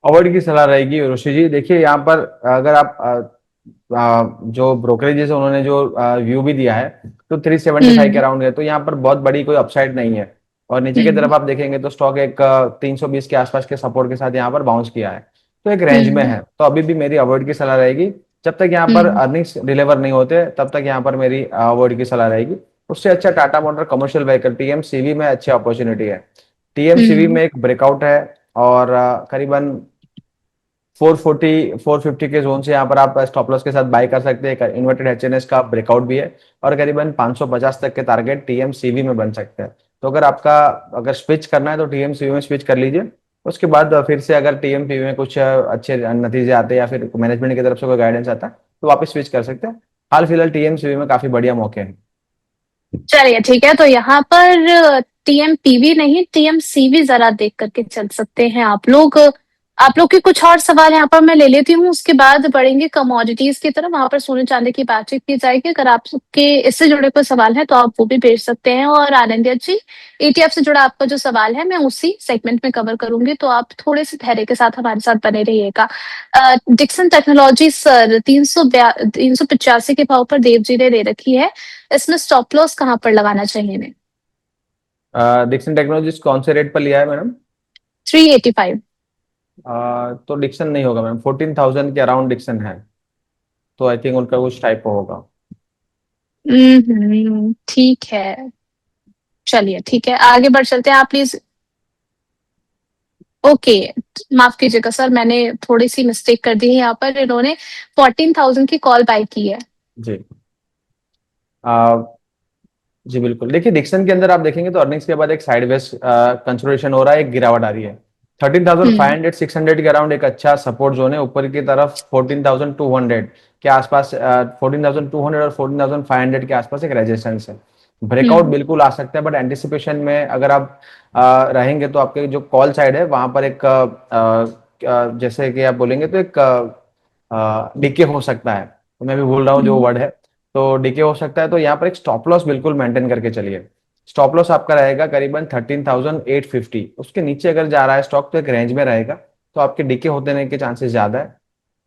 अवॉइड की सलाह रहेगी ऋषि जी। देखिए यहाँ पर अगर आप जो ब्रोकरेजेस उन्होंने जो व्यू भी दिया है तो 375 के हम्म। अराउंड है, तो यहाँ पर बहुत बड़ी कोई अपसाइड नहीं है। और नीचे की हम्म। तरफ आप देखेंगे तो स्टॉक एक 320 के आसपास के सपोर्ट के साथ यहाँ पर बाउंस किया है, तो एक रेंज में हम्म। है। तो अभी भी मेरी अवॉइड की सलाह रहेगी। जब तक यहाँ पर हम्म। अर्निंग्स डिलीवर नहीं होते तब तक यहाँ पर मेरी अवॉइड की सलाह रहेगी। उससे अच्छा टाटा मोटर कमर्शियल व्हीकल टीएमसीवी में अच्छी अपॉर्चुनिटी है। टीएमसीवी हम्म। में एक ब्रेकआउट है, और करीबन 440 450 के जोन से यहाँ पर आप स्टॉप लॉस के साथ बाय कर सकते हैं। इन्वर्टेड एचएनएस का ब्रेकआउट भी है, और करीबन 550 तक के टारगेट टीएमसीवी में बन सकते हैं। तो अगर स्विच करना है तो टीएमसीवी में स्विच कर लीजिए। उसके बाद फिर से अगर टीएमसीवी में कुछ अच्छे नतीजे आते हैं या फिर मैनेजमेंट की तरफ से कोई गाइडेंस आता है तो वापस स्विच कर सकते हैं। हाल फिलहाल टीएमसीवी में काफी बढ़िया मौके हैं। चलिए ठीक है, तो यहाँ पर टीएमपीवी नहीं टीएमसीवी जरा देख करके चल सकते हैं आप लोग। आप लोग के कुछ और सवाल यहाँ पर मैं ले लेती हूँ, उसके बाद बढ़ेंगे कमोडिटीज की तरफ, वहां पर सोने चांदी की बातचीत की जाएगी। अगर आपके इससे जुड़े कोई सवाल है तो आप वो भी भेज सकते हैं। और आनंदिया जी, एटीएफ से जुड़ा आपका जो सवाल है मैं उसी सेगमेंट में कवर करूंगी, तो आप थोड़े से धैर्य के साथ हमारे साथ बने रहिएगा। डिक्सन टेक्नोलॉजी सर, 385 के भाव पर देव जी ने दे रखी है, इसमें स्टॉप लॉस कहाँ पर लगाना चाहिए इन्हें? डिक्सन टेक्नोलॉजीज कौन से रेट पर लिया है मैडम? 385। तो डिक्सन नहीं होगा मैम, 14,000 के अराउंड डिक्सन है, तो आई थिंक उनका कुछ टाइप होगा। ठीक है। चलिए ठीक है, आगे बढ़ चलते हैं, आप प्लीज। ओके, माफ कीजिएगा सर, मैंने थोड़ी सी मिस्टेक कर दी है यहाँ पर। इन्होंने 14,000 की कॉल बाय की है। जी। जी बिल्कुल, देखिए डिक्सन के अंदर आप देखेंगे तो अर्निंग्स के बाद एक साइडवेज कंसोलिडेशन हो रहा है, एक गिरावट आ रही है। हम्म 13,500 600 के अराउंड एक अच्छा सपोर्ट जोन है, ऊपर की तरफ 14,200 के आसपास, 14,200 और 14,500 के आसपास एक रेजिस्टेंस है। ब्रेकआउट हम्म बिल्कुल आ सकता है, बट एंटिसिपेशन में अगर आप रहेंगे तो आपके जो कॉल साइड है वहां पर एक जैसे कि आप बोलेंगे तो एक डीके हो सकता है, तो मैं भी भूल रहा हूँ जो हम्म वर्ड है, तो डीके हो सकता है। तो यहाँ पर एक स्टॉप लॉस बिल्कुल मेंटेन करके चलिए। स्टॉप लॉस आपका रहेगा करीबन 13,850, उसके नीचे अगर जा रहा है स्टॉक तो एक रेंज में रहेगा, तो आपके डीके होने के चांसेस ज्यादा है।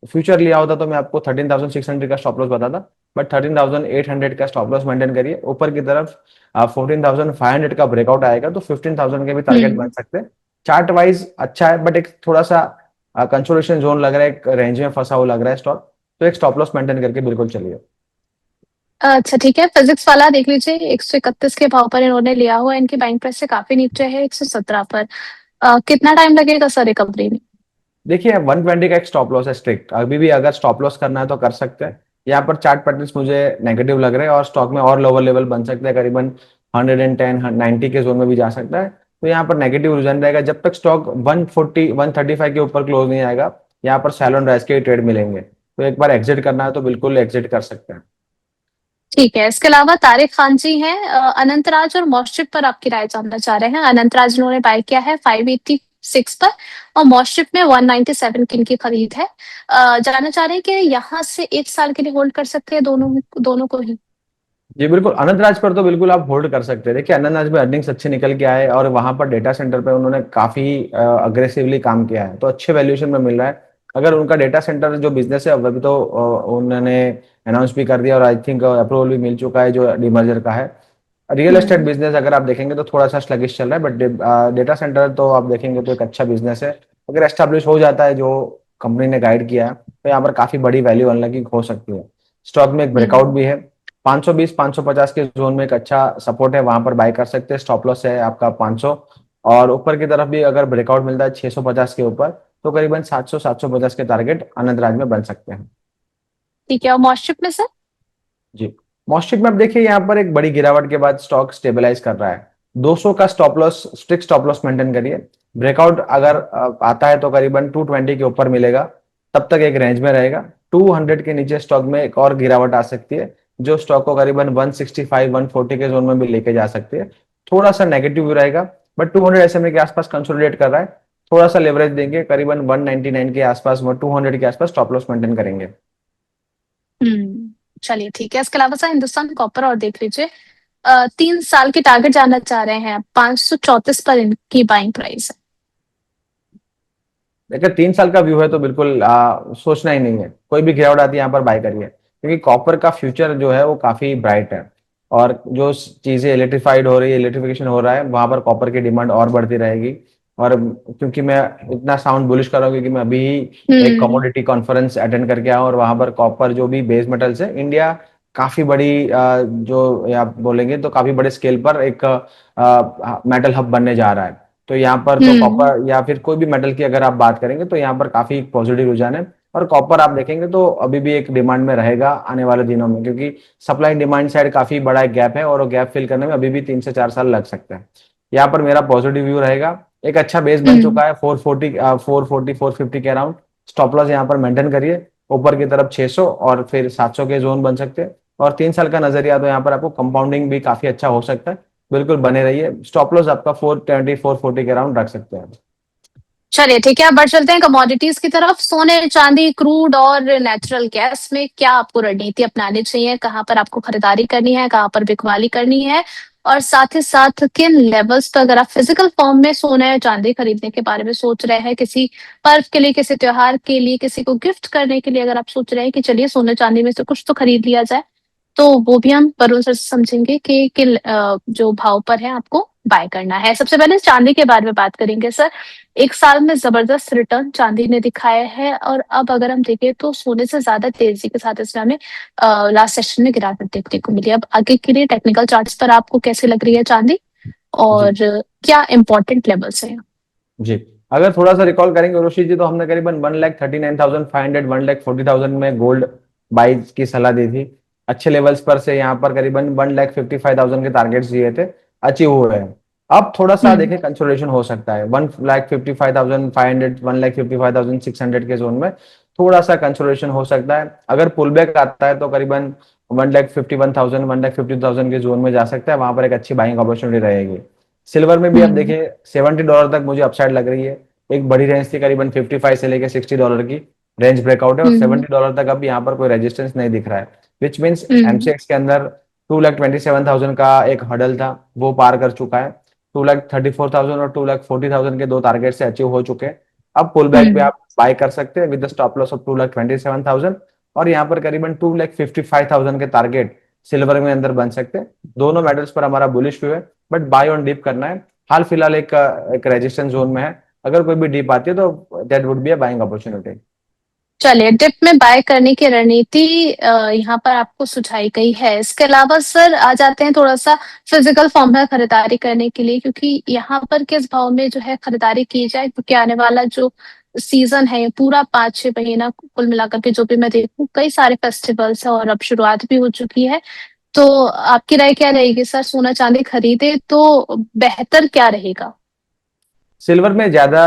फ्यूचर लिया होता तो मैं आपको 13,600 का स्टॉप लॉस बताता, बट 13,800 का स्टॉप लॉस मेंटेन करिए। ऊपर की तरफ 14,500 का ब्रेकआउट आएगा तो 15,000 के भी टारगेट बन हम्म। सकते हैं। चार्ट वाइज अच्छा है, बट एक थोड़ा सा कंसोलिडेशन जोन लग रहा है, एक रेंज में फंसा हुआ लग रहा है स्टॉक, तो एक स्टॉप लॉस मेंटेन करके बिल्कुल चलिए। अच्छा ठीक है, फिजिक्स वाला देख लीजिए, 131 के भाव पर इन्होंने लिया हुआ है, इनकी बाइंग प्राइस से काफी नीचे है, 117 पर। कितना टाइम लगेगा सर रिकवरी में? देखिए 120 का एक स्टॉप लॉस है स्ट्रिक्ट, अभी भी अगर स्टॉप लॉस करना है तो कर सकते हैं। यहाँ पर चार्ट पैटर्न्स मुझे नेगेटिव लग रहे हैं और स्टॉक में और लोअर लेवल बन सकते हैं, करीबन 110 90 के जोन में भी जा सकता है। तो यहाँ पर नेगेटिव रुझान रहेगा जब तक स्टॉक 140 135 के ऊपर क्लोज नहीं आएगा। यहाँ पर सैलून राइज के ट्रेड मिलेंगे, तो एक बार एग्जिट करना है तो बिल्कुल एग्जिट कर सकते हैं। ठीक है, इसके अलावा तारिक खान जी हैं, अनंतराज और मॉस्ट्रिप पर आपकी राय जानना चाह रहे हैं। अनंतराज इन्होंने बाय किया है 586 पर, और मॉस्ट्रिप में 197 की इनकी खरीद है। जानना चाह रहे हैं कि यहाँ से 1 साल के लिए होल्ड कर सकते हैं दोनों दोनों को ही? जी बिल्कुल, अनंत राज पर तो बिल्कुल आप होल्ड कर सकते हैं। देखिए अनंत राज में अर्निंग्स अच्छे निकल के आए और वहां पर डेटा सेंटर पे उन्होंने काफी अग्रेसिवली काम किया है, तो अच्छे वैल्यूएशन में मिल रहा है। अगर उनका डेटा सेंटर जो बिजनेस है अभी तो उन्होंने अनाउंस भी कर दिया और आई थिंक अप्रूवल भी मिल चुका है जो डीमर्जर का है। रियल एस्टेट हम्म बिजनेस अगर आप देखेंगे तो थोड़ा सा स्लगिश चल रहा है, बट डेटा सेंटर तो आप देखेंगे तो एक अच्छा बिजनेस है। अगर एस्टेब्लिश हो जाता है जो कंपनी ने गाइड किया है, तो यहाँ पर काफी बड़ी वैल्यू अनलॉकिंग हो सकती है। स्टॉक में एक ब्रेकआउट हम्म भी है, 520 550 के जोन में एक अच्छा सपोर्ट है, वहां पर बाय कर सकते हैं। स्टॉप लॉस है आपका 500, और ऊपर की तरफ भी अगर ब्रेकआउट मिलता है 650 के ऊपर, तो करीबन 700 750 के टारगेट अनंत राज में बन सकते हैं। ठीक है, और मॉस्ट्रिप में सर? जी, मॉस्टिक में आप देखिए यहाँ पर एक बड़ी गिरावट के बाद स्टॉक स्टेबलाइज कर रहा है। 200 का stop loss, strict stop loss maintain करिए। ब्रेकआउट अगर आता है तो करीबन 220 के ऊपर मिलेगा, तब तक एक रेंज में रहेगा। 200 के नीचे स्टॉक में एक और गिरावट आ सकती है, जो स्टॉक को करीबन 165 140 के जोन में भी लेके जा सकती है। थोड़ा सा नेगेटिव भी रहेगा, बट 200 SMA के आसपास कंसोलिडेट कर रहा है। थोड़ा सा लेवरेज देंगे, करीबन 199 के आसपास 200 के आसपास स्टॉप लॉस मेंटेन करेंगे। चलिए ठीक है, इसके अलावा सर हिंदुस्तान कॉपर और देख लीजिए। 3 साल की टारगेट जानना चाह रहे हैं, 534 पर इनकी बाइंग प्राइस है। देखिए 3 साल का व्यू है तो बिल्कुल सोचना ही नहीं है, कोई भी गिरावट आती है यहाँ पर बाय करिए, क्योंकि कॉपर का फ्यूचर जो है वो काफी ब्राइट है। और जो चीजें इलेक्ट्रिफाइड हो रही है, इलेक्ट्रिफिकेशन हो रहा है, वहां पर कॉपर की डिमांड और बढ़ती रहेगी। और क्योंकि मैं इतना साउंड बुलिश कर रहा हूँ क्योंकि मैं अभी ही एक हम्म कमोडिटी कॉन्फ्रेंस अटेंड करके आया हूँ, और वहां पर कॉपर जो भी बेस मेटल्स है, इंडिया काफी बड़ी जो आप बोलेंगे तो काफी बड़े स्केल पर एक मेटल हब बनने जा रहा है। तो यहाँ पर तो हम्म कॉपर या फिर कोई भी मेटल की अगर आप बात करेंगे तो यहाँ पर काफी पॉजिटिव रुझान है। और कॉपर आप देखेंगे तो अभी भी एक डिमांड में रहेगा आने वाले दिनों में, क्योंकि सप्लाई डिमांड साइड काफी बड़ा एक गैप है और वो गैप फिल करने में अभी भी 3 से 4 साल लग सकते हैं। यहाँ पर मेरा पॉजिटिव व्यू रहेगा। एक अच्छा बेस बन हम्म चुका है 440 440 450 के अराउंड। स्टॉप लॉस यहाँ पर मेंटेन करिए, ऊपर की तरफ 600 और फिर 700 के जोन बन सकते हैं। और 3 साल का नजरिया तो यहाँ पर आपको कंपाउंडिंग भी काफी अच्छा हो सकता है। बिल्कुल बने रहिए, स्टॉप लॉस आपका 420 440 के अराउंड रख सकते हैं। चलिए ठीक है, अब बढ़ चलते हैं कमोडिटीज की तरफ। सोने, चांदी, क्रूड और नेचुरल गैस में क्या आपको रणनीति अपनानी चाहिए? कहाँ पर आपको खरीदारी करनी है, कहाँ पर बिकवाली करनी है? और साथ ही साथ किन लेवल्स पर, अगर आप फिजिकल फॉर्म में सोना या चांदी खरीदने के बारे में सोच रहे हैं, किसी पर्व के लिए, किसी त्योहार के लिए, किसी को गिफ्ट करने के लिए, अगर आप सोच रहे हैं कि चलिए सोने चांदी में से कुछ तो खरीद लिया जाए, तो वो भी हम वरुण सर से समझेंगे कि किन जो भाव पर है आपको बाय करना है? सबसे पहले चांदी के बारे में बात करेंगे सर। 1 साल में ज़बरदस्त रिटर्न चांदी ने दिखाया है और अब अगर हम देखें तो सोने से ज़्यादा तेज़ी के साथ इसमें हमें लास्ट सेशन में गिरावट देखने को मिली। अब आगे के लिए टेक्निकल चार्ट्स पर आपको कैसी लग रही है चांदी? और जी क्या इम्पोर्टेंट लेवल्स हैं? जी। अगर थोड़ा सा रिकॉल करेंगे उर्वशी जी, तो हमने करीबन 1,39,500 1,40,000 में गोल्ड बाई की सलाह दी थी। अच्छे लेवल्स पर से यहाँ पर करीबन 1,55,000 के टारगेट्स दिए थे, अचीव हुए हैं। अब थोड़ा सा हुँ, देखें कंसोलिडेशन हो सकता है 1,55,500 1,55,600 के जोन में थोड़ा सा कंसोलिडेशन हो सकता है। अगर पुल बैक आता है तो करीबन 1,51,000 1,50,000 के जोन में जा सकता है, वहां पर एक अच्छी बाइंग अपॉर्चुनिटी रहेगी। सिल्वर में भी अब हुँ, देखिए $70 तक मुझे अपसाइड लग रही है। एक बड़ी रेंज थी करीबन 55 से लेके $60 की रेंज ब्रेकआउट है, और हुँ, $70 तक अब यहाँ पर कोई रेजिस्टेंस नहीं दिख रहा है, विच मीन्स हुँ, एमसीएक्स के अंदर 2,27,000 का एक हडल था, वो पार कर चुका है। 2,34,000 और 2,40,000 के दो टारगेट से अचीव हो चुके हैं। अब पुल बैक पे हुँ। आप बाय कर सकते हैं with the stop loss of 2,27,000, और यहाँ पर करीबन 2,55,000 के टारगेट सिल्वर में अंदर बन सकते हैं। दोनों मेटल्स पर हमारा बुलिश व्यू है, बट बाय ऑन डिप करना है। हाल फिलहाल एक रेजिस्टेंस जोन में है, अगर कोई भी डिप आती है तो that would be a buying opportunity. चलिए, डिप में बाय करने की रणनीति यहाँ पर आपको सुझाई गई है। इसके अलावा सर आ जाते हैं थोड़ा-सा फिजिकल फॉर्म में खरीदारी करने के लिए, क्योंकि यहाँ पर किस भाव में जो है खरीदारी की जाए, क्योंकि आने वाला जो सीज़न है, ये पूरा 5-6 महीना कुल मिलाकर के जो भी मैं देखूँ, कई सारे फेस्टिवल्स हैं और अब शुरुआत भी हो चुकी है। तो आपकी राय क्या रहेगी सर, सोना-चांदी खरीदें तो बेहतर क्या रहेगा? सिल्वर में ज्यादा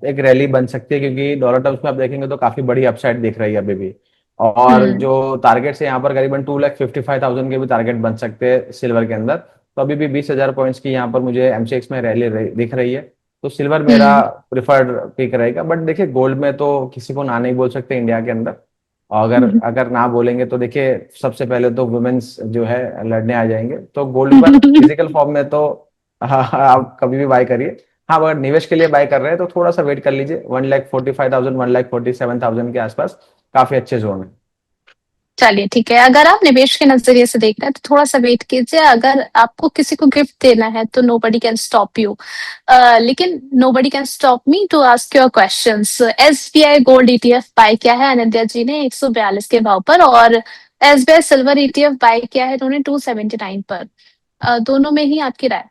एक रैली बन सकती है, क्योंकि डॉलर टर्म्स में आप देखेंगे तो काफी बड़ी अपसाइड दिख रही है अभी भी। और हुँ, जो टारगेट्स है यहाँ पर करीबन 2,55,000 के भी टारगेट बन सकते हैं सिल्वर के अंदर। तो अभी भी 20,000 पॉइंट्स की यहाँ पर मुझे एमसीएक्स में रैली दिख रही है। तो सिल्वर मेरा हुँ। प्रिफर्ड पिक रहेगा, बट देखिए गोल्ड में तो किसी को ना नहीं बोल सकते इंडिया के अंदर। और अगर हुँ, अगर ना बोलेंगे तो देखिए सबसे पहले तो वुमेन्स जो है लड़ने आ जाएंगे, तो गोल्ड पर हुँ। फिजिकल फॉर्म में तो आप कभी भी बाय करिए। हाँ, अगर निवेश के लिए बाय कर रहे हैं तो थोड़ा सा वेट कर लीजिए, 1,45,000 1,47,000 के आसपास काफी अच्छे जोन है। चलिए ठीक है, अगर आप निवेश के नज़रिए से देख रहे हैं तो थोड़ा-सा वेट कीजिए, अगर आपको किसी को गिफ्ट देना है तो नोबडी कैन स्टॉप यू। लेकिन nobody can stop me to ask your questions. SBI gold ETF buy किया है अनंत्या जी ने 142 के भाव पर, और एसबीआई सिल्वर ईटीएफ बाय किया है इन्होंने 279 पर। दोनों में ही आपकी राय?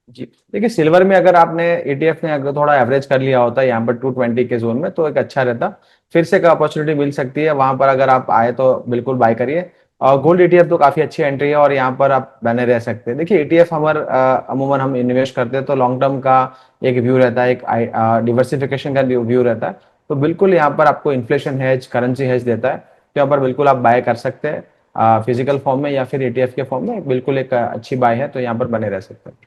जी, देखिए सिल्वर में अगर आपने एटीएफ ने अगर थोड़ा एवरेज कर लिया होता है यहाँ पर 220 के जोन में, तो एक अच्छा रहता। फिर से एक अपॉर्चुनिटी मिल सकती है वहां पर, अगर आप आए तो बिल्कुल बाय करिए। और गोल्ड एटीएफ तो काफी अच्छी एंट्री है, और यहाँ पर आप बने रह सकते हैं। देखिए एटीएफ हमारे अमूमन हम इन्वेस्ट करते हैं तो लॉन्ग टर्म का एक व्यू रहता है, एक डिवर्सिफिकेशन का व्यू रहता है। तो बिल्कुल यहाँ पर आपको इन्फ्लेशन हेज, करेंसी हेज देता है, तो यहाँ पर बिल्कुल आप बाय कर सकते हैं फिजिकल फॉर्म में या फिर एटीएफ के फॉर्म में। बिल्कुल एक अच्छी बाय है, तो यहाँ पर बने रह सकते हैं।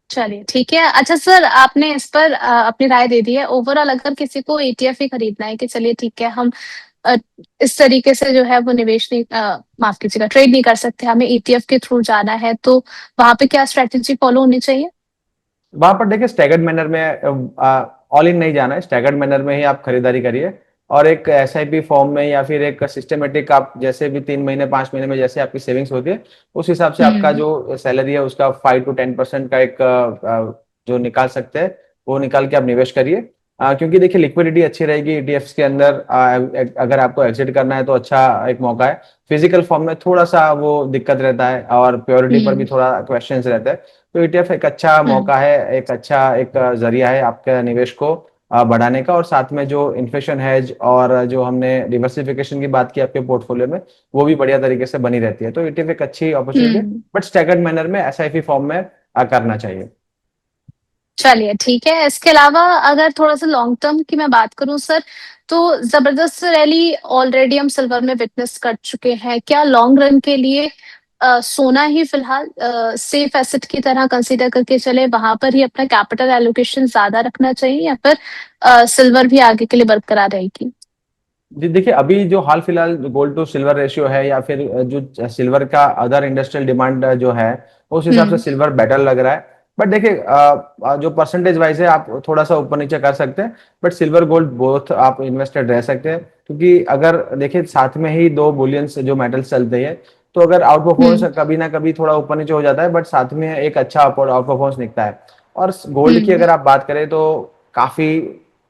चलिए ठीक है। अच्छा सर, आपने इस पर अपनी राय दे दी है। ओवरऑल अगर किसी को ईटीएफ ही खरीदना है कि चलिए ठीक है, हम अ, इस तरीके से जो है वो निवेश नहीं, माफ कीजिएगा, ट्रेड नहीं कर सकते, हमें ईटीएफ के थ्रू जाना है, तो वहां पे क्या स्ट्रेटेजी फॉलो होनी चाहिए? वहां पर देखिए स्टैगर्ड मैनर में ऑल इन नहीं जाना है, स्टैगर्ड मैनर में ही आप खरीदारी करिए। और एक एसआईपी फॉर्म में या फिर एक सिस्टमेटिक, आप जैसे भी 3 महीने 5 महीने में जैसे आपकी सेविंग्स होती है, उस हिसाब से आपका हम्म, जो सैलरी है उसका 5 to 10% का एक जो निकाल सकते हैं, वो निकाल के आप निवेश करिए। क्योंकि देखिए लिक्विडिटी अच्छी रहेगी ईटीएफ्स के अंदर। अगर आपको एग्जिट करना है तो अच्छा एक मौका है। फिजिकल फॉर्म में थोड़ा सा वो दिक्कत रहता है, और प्योरिटी पर भी हम्म, थोड़ा क्वेश्चंस रहता है। तो ईटीएफ एक अच्छा हम्म, मौका है, एक अच्छा एक जरिया है आपके निवेश को बढ़ाने का। और साथ में जो इन्फ्लेशन हेज और जो हमने डिवर्सिफिकेशन की बात की आपके पोर्टफोलियो में, वो भी बढ़िया तरीके से बनी रहती है। तो ईटीएफ एक अच्छी अपॉर्चुनिटी है, हम्म। बट स्टैगर्ड मैनर में एसआईपी फॉर्म में करना चाहिए। चलिए ठीक है। इसके अलावा अगर थोड़ा सा लॉन्ग टर्म की मैं बात करूं सर, तो जबरदस्त रैली ऑलरेडी हम सिल्वर में विटनेस कर चुके हैं। क्या लॉन्ग रन के लिए सोना ही फिलहाल सेफ एसेट की तरह कंसीडर करके चले, वहां पर ही अपना कैपिटल एलोकेशन ज्यादा रखना चाहिए, या फिर सिल्वर भी आगे के लिए बरकरार रहेगी? जी देखिए, अभी जो हाल फिलहाल गोल्ड टू सिल्वर रेशियो है, या फिर जो सिल्वर का अदर इंडस्ट्रियल डिमांड जो है, उस हिसाब से हम्म, सिल्वर बेटर लग रहा है। बट देखिए जो परसेंटेज वाइज है आप थोड़ा सा ऊपर नीचे कर सकते हैं, बट सिल्वर गोल्ड बोथ आप इन्वेस्टेड रह सकते हैं। क्योंकि अगर देखिए साथ में ही दो बुलियंस जो मेटल्स चलते हैं, तो अगर आउट परफॉर्मेंस हम्म। कभी ना कभी थोड़ा ऊपर नीचे हो जाता है, बट साथ में एक अच्छा आउट परफॉर्मेंस निकलता है। और गोल्ड की हम्म। अगर आप बात करें तो काफी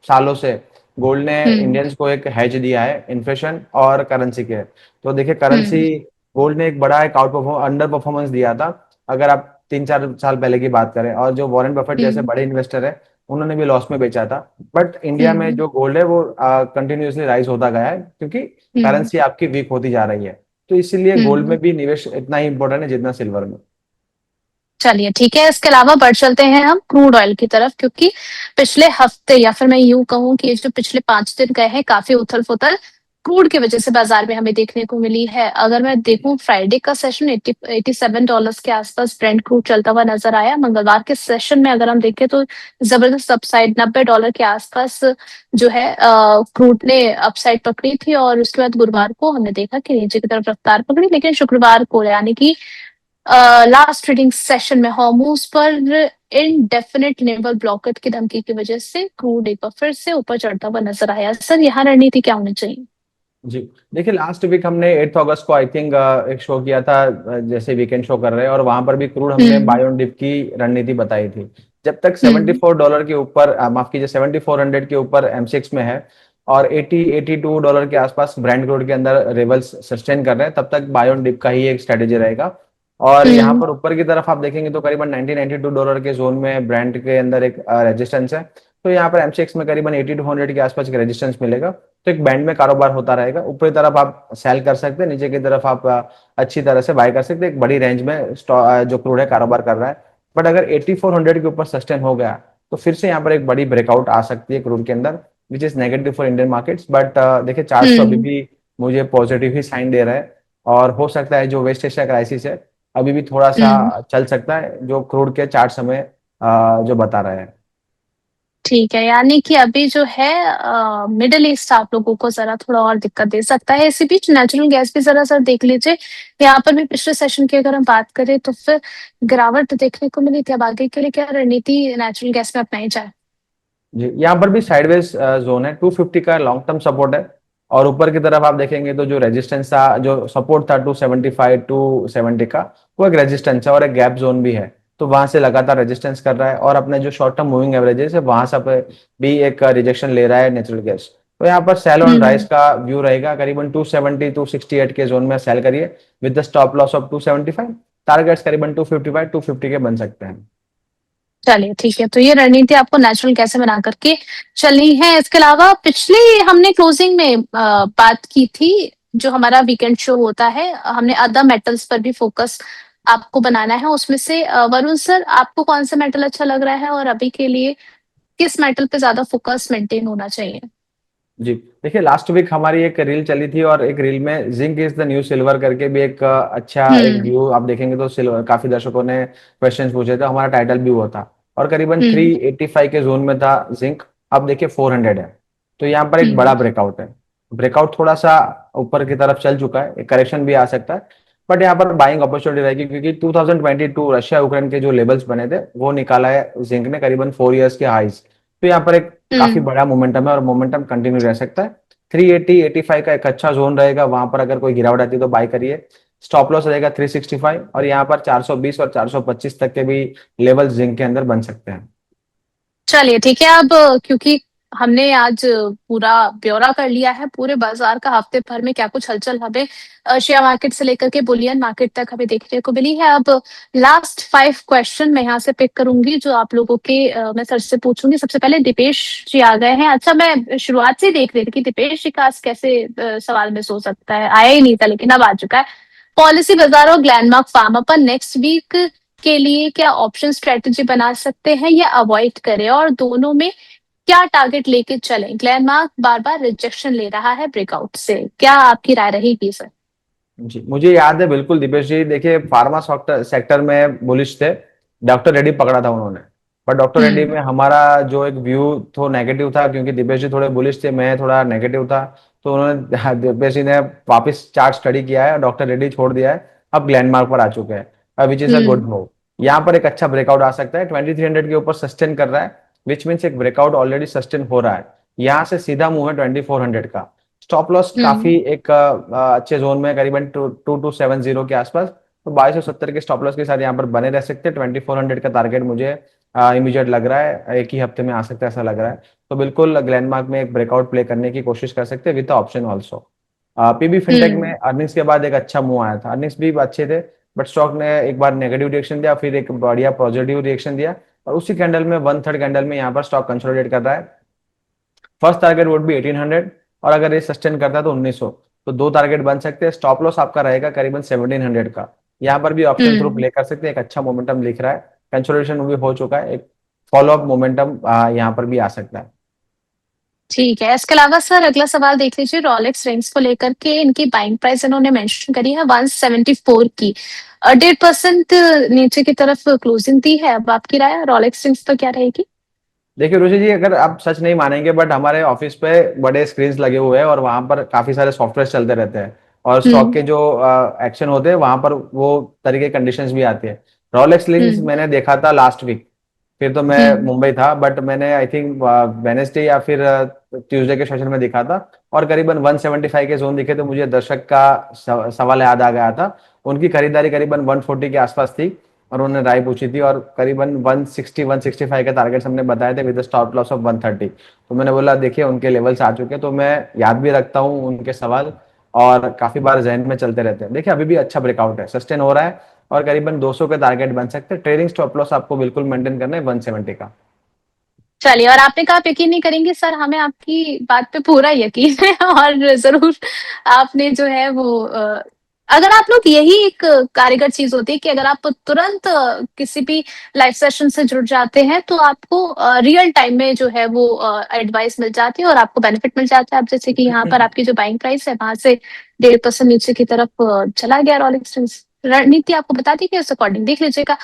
सालों से गोल्ड ने हम्म। इंडियंस को एक हेज दिया है इन्फ्लेशन और करेंसी के। तो देखिए करेंसी, हम्म। गोल्ड ने एक बड़ा एक अंडर परफॉर्मेंस दिया था अगर आप 3-4 साल पहले की बात करें, और जो वॉरेन बफेट जैसे हम्म। बड़े इन्वेस्टर है उन्होंने भी लॉस में बेचा था। बट इंडिया में हम्म। जो गोल्ड है वो कंटिन्यूअसली राइज होता गया है, क्योंकि हम्म। करेंसी आपकी वीक होती जा रही है। तो इसीलिए गोल्ड हम्म। में भी निवेश इतना ही इंपॉर्टेंट है जितना सिल्वर में। चलिए ठीक है, इसके अलावा बढ़ चलते हैं हम क्रूड ऑयल की तरफ, क्योंकि पिछले हफ्ते या फिर मैं यूं कहूं कि ये जो पिछले 5 दिन गए हैं काफी उथल पुथल क्रूड की वजह से बाजार में हमें देखने को मिली है। अगर मैं देखूं फ्राइडे का सेशन $87 के आसपास ब्रेंट क्रूड चलता हुआ नजर आया। मंगलवार के सेशन में अगर हम देखें तो जबरदस्त अपसाइड $90 के आसपास जो है क्रूड ने अपसाइड पकड़ी थी, और उसके बाद गुरुवार को हमने देखा कि नीचे की तरफ रफ्तार पकड़ी, लेकिन शुक्रवार को यानी कि लास्ट ट्रेडिंग सेशन में हॉर्मूज पर इनडेफिनेट नेवल ब्लॉकेट की धमकी की वजह से क्रूड एक बार फिर से ऊपर चढ़ता हुआ नजर आया। सर यहाँ रणनीति क्या होनी चाहिए? जी, देखिए लास्ट वीक हमने 8 अगस्त को आई थिंक एक शो किया था, जैसे वीकेंड शो कर रहे हैं, और वहां पर भी क्रूड हमने हम्म। बाय ऑन डिप की रणनीति बताई थी। जब तक हम्म। $74 के ऊपर, माफ कीजिए, 7400 के ऊपर एमसीएक्स में है, और 82 के आसपास ब्रांड क्रूड के अंदर लेवल्स सस्टेन कर रहे हैं, तब तक बाय ऑन डिप का ही एक स्ट्रेटेजी रहेगा। और यहाँ हम्म। पर ऊपर की तरफ आप देखेंगे तो करीबन $90-92 के जोन में ब्रांड के अंदर एक रेजिस्टेंस है। तो यहाँ पर एमसीएक्स में करीबन 8200 के आसपास एक रेजिस्टेंस मिलेगा। तो एक बैंड में कारोबार होता रहेगा, ऊपरी तरफ आप सेल कर सकते हैं, नीचे की तरफ आप अच्छी तरह से बाय कर सकते हैं। एक बड़ी रेंज में जो क्रूड है कारोबार कर रहा है। बट अगर 8400 के ऊपर सस्टेन हो गया तो फिर से यहाँ पर एक बड़ी ब्रेकआउट आ सकती है क्रूड के अंदर, which is negative for Indian markets. But देखिए चार्ट तो अभी हम्म। भी मुझे पॉजिटिव ही साइन दे रहा है, और हो सकता है जो वेस्ट एशिया क्राइसिस है अभी भी थोड़ा सा हम्म। चल सकता है, जो क्रूड के चार्ट समय जो बता रहे हैं। ठीक है, यानी कि अभी जो है मिडिल ईस्ट आप लोगों को जरा थोड़ा और दिक्कत दे सकता है। इसी बीच नेचुरल गैस भी जरा सर देख लीजिए, यहाँ पर भी पिछले सेशन की अगर हम बात करें तो फिर गिरावट देखने को मिली थी। अब आगे के लिए क्या रणनीति नेचुरल गैस में अपनाई जाए? जी, यहाँ पर भी साइडवेज जोन है, 250 का लॉन्ग टर्म सपोर्ट है। और ऊपर की तरफ आप देखेंगे तो जो रेजिस्टेंस था, जो सपोर्ट था 275-270 का, वो एक रेजिस्टेंस है और एक गैप जोन भी है। तो वहां से लगातार रेजिस्टेंस कर रहा है, और अपने जो शॉर्ट टर्म मूविंग एवरेजेस है वहां से भी एक रिजेक्शन ले रहा है नेचुरल गैस। तो यहाँ पर सेल ऑन राइस हम्म। का व्यू रहेगा, करीबन 270-268 के जोन में सेल करिए, with the stop loss of 275। Targets करीबन 255-250 के बन सकते हैं। चलिए ठीक है, तो ये रणनीति आपको नेचुरल कैसे बना करके चलनी है। इसके अलावा पिछले हमने क्लोजिंग में बात की थी, जो हमारा वीकेंड शो होता है हमने अदर मेटल्स पर भी फोकस आपको बनाना है। उसमें से वरुण सर आपको कौन सा मेटल अच्छा लग रहा है, और अभी के लिए किस मेटल पे ज्यादा फोकस मेंटेन होना चाहिए? जी, देखिए लास्ट वीक हमारी एक रील चली थी, और एक रील में zinc is the new silver करके भी एक अच्छा एक हम्म। व्यू आप देखेंगे तो सिल्वर, काफी दर्शकों ने क्वेश्चंस पूछे थे, हमारा टाइटल भी हुआ था। और करीबन हम्म। 385 के जोन में था जिंक, अब देखिए 400 है। तो यहाँ पर एक बड़ा हम्म। ब्रेकआउट है। ब्रेकआउट थोड़ा सा ऊपर की तरफ चल चुका है, एक करेक्शन भी आ सकता है। बट यहाँ पर बाइंग अपॉर्चुनिटी रहेगी, क्योंकि 2022 रशिया यूक्रेन के जो लेवल्स बने थे वो निकाला है जिंक ने, करीबन 4 इयर्स के हाइज। तो यहाँ पर एक काफी हम्म। बड़ा मोमेंटम है, और मोमेंटम कंटिन्यू रह सकता है। 380-85 का एक अच्छा जोन रहेगा, वहां पर अगर कोई गिरावट आती है तो बाय करिए। स्टॉप लॉस रहेगा 365, और यहाँ पर 420 और 425 तक के भी लेवल जिंक के अंदर बन सकते हैं। चलिए ठीक है, अब क्योंकि हमने आज पूरा ब्यौरा कर लिया है पूरे बाजार का, हफ्ते भर में क्या कुछ हलचल हमें शेयर मार्केट से लेकर के बुलियन मार्केट तक हमें देखने को मिली है। अब लास्ट 5 क्वेश्चन मैं यहाँ से पिक करूंगी जो आप लोगों के मैं सर से पूछूंगी। सबसे पहले दीपेश जी आ गए हैं। अच्छा, मैं शुरुआत से ही देख रही थी कि दीपेश जी का आज कैसे सवाल मिस हो सकता है, आया ही नहीं था लेकिन अब आ चुका है। पॉलिसी बाजार और ग्लैंडमार्क फार्मा पर नेक्स्ट वीक के लिए क्या ऑप्शन स्ट्रेटेजी बना सकते हैं या अवॉइड करें, और दोनों में क्या टारगेट लेके चलें? ग्लैनमार्क बार बार रिजेक्शन ले रहा है ब्रेकआउट से, क्या आपकी राय रहेगी सर? जी, मुझे याद है बिल्कुल दीपेश जी, देखिए फार्मा सेक्टर सेक्टर में बुलिश थे, डॉक्टर रेड्डी पकड़ा था उन्होंने। पर डॉक्टर रेड्डी हम्म। में हमारा जो एक व्यू तो नेगेटिव था, क्योंकि दीपेश जी थोड़े बुलिश थे, मैं थोड़ा नेगेटिव था। तो उन्होंने दीपेश जी ने वापस चार्ट स्टडी किया है, डॉक्टर रेड्डी छोड़ दिया है, अब ग्लैंडमार्क पर आ चुके हैं, which is a hmm. Good move. यहाँ पर एक अच्छा ब्रेकआउट आ सकता है, 2300 के ऊपर सस्टेन कर रहा है, विच मीन्स एक ब्रेकआउट ऑलरेडी सस्टेन हो रहा है। यहाँ से सीधा मूव है 2400 का। स्टॉप लॉस हम्म। काफी एक अच्छे जोन में, करीबन 2270 के आसपास। तो 2270 के स्टॉप लॉस के साथ यहाँ पर बने रह सकते हैं। 2400 का टारगेट मुझे इमीडिएट लग रहा है, एक ही हफ्ते में आ सकता है ऐसा लग रहा है। तो बिल्कुल ग्लैंडमार्क में एक ब्रेकआउट प्ले करने की कोशिश कर सकते हैं with option also. PB fintech में हम्म। अर्निंग्स के बाद एक अच्छा मूव आया था, अर्निंग्स भी अच्छे थे, बट स्टॉक ने एक बार नेगेटिव रिएक्शन दिया, फिर एक बढ़िया पॉजिटिव रिएक्शन दिया, और उसी कैंडल में वन थर्ड कैंडल में यहाँ पर स्टॉक कंसोलिडेट कर रहा है। फर्स्ट टारगेट वुड बी 1800, और अगर ये सस्टेन करता है तो 1900। तो दो टारगेट बन सकते हैं। स्टॉप लॉस आपका रहेगा करीबन 1700 का। यहाँ पर भी ऑप्शन थ्रू हम्म। प्ले कर सकते हैं। एक अच्छा मोमेंटम लिख रहा है, कंसोलिडेशन भी हो चुका है, एक फॉलो अप मोमेंटम यहाँ पर भी आ सकता है। ठीक है, इसके अलावा सर अगला सवाल देख लीजिए, रोलेक्स रिंग्स को लेकर के इनकी बाइंग प्राइस इन्होंने मेंशन करी है 174 की, 1.5% नीचे की तरफ क्लोजिंग दी है। अब आपकी राय रोलेक्स रिंग्स तो क्या रहेगी? देखिए रुचि जी, अगर आप सच नहीं मानेंगे, बट हमारे ऑफिस पे बड़े स्क्रीन लगे हुए हैं और वहां पर काफी सारे सॉफ्टवेयर चलते रहते हैं, और स्टॉक हम्म। के जो एक्शन होते हैं वहां पर वो तरीके कंडीशंस भी आती है। रॉलेक्स लिंक्स हम्म। मैंने देखा था लास्ट वीक, फिर तो मैं हम्म। मुंबई था, बट मैंने आई थिंक वेनेसडे या फिर ट्यूसडे के सेशन में दिखा था, और करीबन 175 के जोन दिखे, तो मुझे दर्शक का सवाल याद आ गया था। उनकी खरीदारी करीबन 140 के आसपास थी, और उन्होंने राय पूछी थी, और करीबन 160 165 के टारगेट्स हमने बताए थे विद स्टॉप लॉस ऑफ 130। तो मैंने बोला देखिए उनके लेवल्स आ चुके हैं, तो मैं याद भी रखता हूँ उनके सवाल, और काफी बार जहन में चलते रहते हैं। देखिए अभी भी अच्छा ब्रेकआउट है, सस्टेन हो रहा है, और करीबन 200 के टारगेट बन सकते हैं। ट्रेडिंग स्टॉप लॉस आपको बिल्कुल मेंटेन करना है 170 का। चलिए, और आपने कहा आप यकीन नहीं करेंगे सर, हमें आपकी बात पे पूरा यकीन है और जरूर आपने जो है वो अगर आप लोग, यही एक कारीगर चीज होती है कि अगर आप तुरंत किसी भी लाइव सेशन से जुड़ जाते हैं तो आपको रियल टाइम में जो है वो एडवाइस मिल जाती है और आपको बेनिफिट मिल जाता है। अब जैसे कि यहाँ पर आपकी जो बाइंग प्राइस है वहां से 1.5% नीचे की तरफ चला गया रोलेक्स। रणनीति आपको बता दी कि उस अकॉर्डिंग देख लीजिएगा।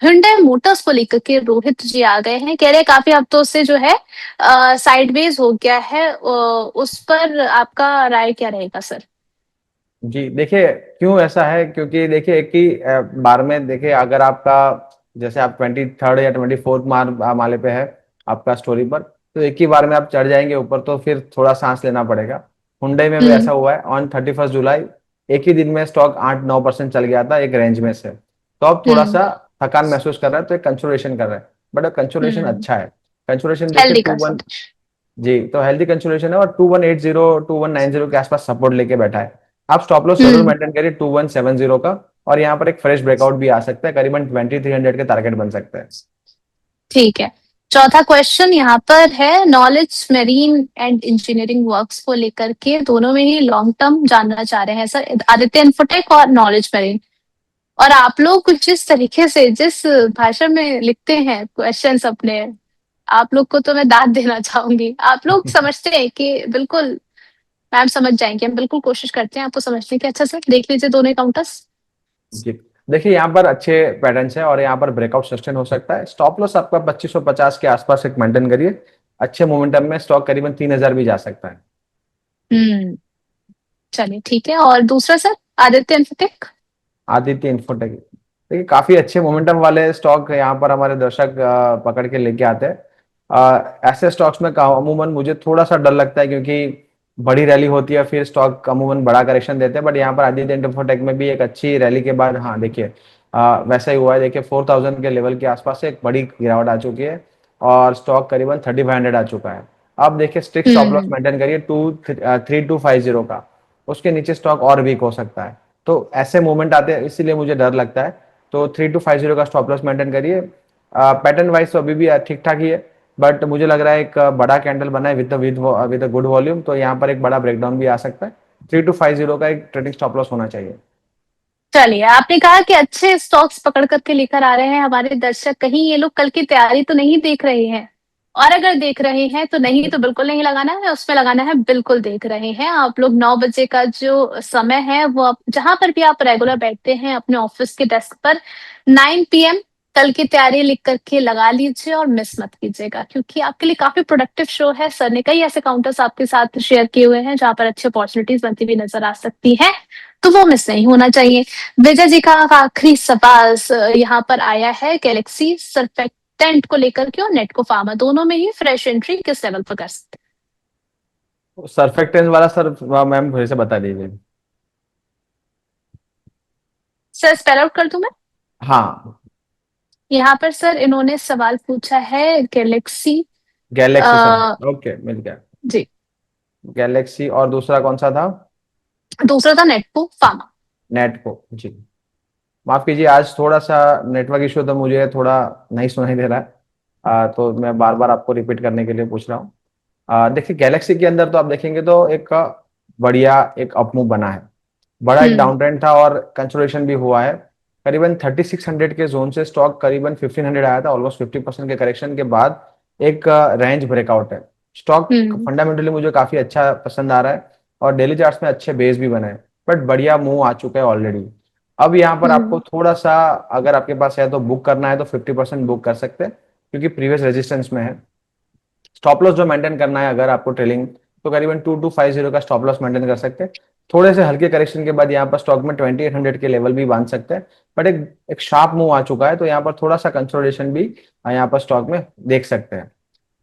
hyundai मोटर्स को लेकर के रोहित जी आ गए हैं, कह रहे हैं काफी हफ्तों से जो है साइडवेज हो गया है, उस पर आपका राय क्या रहेगा सर? जी देखिए, क्यों ऐसा है, क्योंकि देखिए एक ही बार में देखिए, अगर आपका जैसे आप 23rd या 24th माले पे है आपका स्टोरी पर, तो एक ही बार में आप चढ़ जाएंगे ऊपर, तो फिर थोड़ा सांस लेना पड़ेगा। हुंडई में भी ऐसा हम्म। हुआ है, ऑन 31 जुलाई एक ही दिन में स्टॉक 8-9% चल गया था एक रेंज में से। तो अब थोड़ा हम्म। सा थकान महसूस कर रहा है, तो एक कंसोलिडेशन कर रहा है, बट कंसोलिडेशन हम्म। अच्छा है। कंसोलिडेशन देखिए हेल्दी 21, कंसल्टेशन। जी तो हेल्दी कंसोलिडेशन है, और 2180 2190 के आसपास सपोर्ट लेके बैठा है। आप स्टॉप लॉस जरूर हम्म। मेंटेन करिए 2170 का, और यहाँ पर एक फ्रेश ब्रेकआउट भी आ सकता है, करीबन 2300 के टारगेट बन सकता है। ठीक है, चौथा क्वेश्चन यहाँ पर है, knowledge marine and engineering works को लेकर के, दोनों में ही लॉन्ग टर्म जानना चाह रहे हैं सर, आदित्य इन्फोटेक और नॉलेज मेरीन। और आप लोग जिस तरीके से, जिस भाषा में लिखते हैं क्वेश्चंस अपने, आप लोग को तो मैं दाद देना चाहूंगी। आप लोग समझते हैं कि बिल्कुल मैम समझ जाएंगे, हम बिल्कुल कोशिश करते हैं आपको समझने की। अच्छा सर देख लीजिए दोनों काउंटर्स। जी देखिए, यहाँ पर अच्छे पैटर्न्स है, और यहाँ पर ब्रेकआउट सस्टेन हो सकता है। स्टॉप लॉस आपका 2550 के आसपास एक मेंटेन करिए। अच्छे मोमेंटम में स्टॉक करीबन 3000 भी जा सकता है। हम्म। चलिए ठीक है, और दूसरा sir Aditya infotech. Aditya infotech, देखिए काफी अच्छे मोमेंटम वाले स्टॉक यहाँ पर हमारे दर्शक पकड़ के लेके आते हैं। ऐसे स्टॉक्स में अमूमन मुझे थोड़ा सा डर लगता है, क्योंकि बड़ी रैली होती है, फिर स्टॉक अमूमन बड़ा करेक्शन देते हैं, बट यहाँ पर आदित्य इन्फोटेक में भी एक अच्छी रैली के बाद, हाँ देखिए वैसा ही हुआ है। देखिए 4000 के लेवल के आसपास से एक बड़ी गिरावट आ चुकी है, और स्टॉक करीबन 3500 आ चुका है। अब देखिए स्ट्रिक्ट स्टॉप लॉस हम्म। मेंटेन करिए 3250 का, उसके नीचे स्टॉक और वीक हो सकता है। तो ऐसे मूवमेंट आते हैं, इसीलिए मुझे डर लगता है। तो 3250 का स्टॉप लॉस मेंटेन करिए। पैटर्न वाइज तो अभी भी ठीक ठाक ही है, बट मुझे लग रहा है एक बड़ा कैंडल बना है विद विद गुड वॉल्यूम, तो यहाँ पर एक बड़ा ब्रेकडाउन भी आ सकता है। 3250 का एक ट्रेडिंग स्टॉप लॉस होना चाहिए। चलिए, आपने कहा कि अच्छे स्टॉक्स पकड़ करके लेकर आ रहे हैं हमारे दर्शक, कहीं ये लोग कल की तैयारी तो नहीं देख रहे हैं? और अगर देख रहे हैं तो नहीं, तो बिल्कुल नहीं लगाना है, उसमें लगाना है बिल्कुल देख रहे हैं। आप लोग 9 बजे का जो समय है वो जहां पर भी आप रेगुलर बैठते हैं अपने ऑफिस के डेस्क पर, 9 PM कल की तैयारी लिख करके लगा लीजिए और मिस मत कीजिएगा, क्योंकि आपके लिए काफी प्रोडक्टिव शो है। सर ने कई ऐसे काउंटर्स आपके साथ शेयर किए हुए हैं जहां पर अच्छी अपॉर्चुनिटीज बनती हुई नजर आ सकती है, तो वो मिस नहीं होना चाहिए। विजय जी का आखिरी सवाल यहाँ पर आया है, गैलेक्सी सर्फेक्टेंट को लेकर के और नेटको फार्मा, दोनों में ही फ्रेश एंट्री किस लेवल पर कर सकते सरफेक्टेंस वाला सर मैम फिर से बता दीजिए। सर स्पेल आउट कर दूं मैं? हाँ। यहाँ पर सर इन्होंने सवाल पूछा है गैलेक्सी। Galaxy sir. आ, ओके, मिल गया। जी। गैलेक्सी, और दूसरा कौन सा था? दूसरा था नेटको फार्मा। नेट को जी। माफ कीजिए, आज थोड़ा सा नेटवर्क इशू, तो मुझे थोड़ा नहीं सुनाई दे रहा है। तो मैं बार बार आपको रिपीट करने के लिए पूछ रहा हूँ। देखिए, गैलेक्सी के अंदर तो आप देखेंगे तो एक बढ़िया एक अपमूव बना है। बड़ा एक हम्म। डाउन ट्रेंड था और कंसोलिडेशन भी हुआ है। करीबन 3600 के जोन से स्टॉक करीबन 1500 आया था, ऑलमोस्ट 50% के करेक्शन के बाद एक रेंज ब्रेकआउट है। स्टॉक हम्म। फंडामेंटली मुझे काफी अच्छा पसंद आ रहा है, और डेली चार्ट्स में अच्छे बेस भी बने हैं, बट बढ़िया मूव आ चुका है ऑलरेडी। अब यहाँ पर आपको हम्म। थोड़ा सा, अगर आपके पास है तो बुक करना है तो 50% बुक कर सकते हैं, क्योंकि प्रीवियस रेजिस्टेंस में है। स्टॉप लॉस जो मेंटेन करना है अगर आपको ट्रेलिंग, तो करीबन 2250 का स्टॉप लॉस मेंटेन कर सकते हैं। थोड़े से हल्के करेक्शन के बाद यहाँ पर स्टॉक में 2800 के लेवल भी बांध सकते हैं, बट एक एक शार्प मूव आ चुका है, तो यहाँ पर थोड़ा सा कंसोलिडेशन भी यहाँ पर स्टॉक में देख सकते हैं।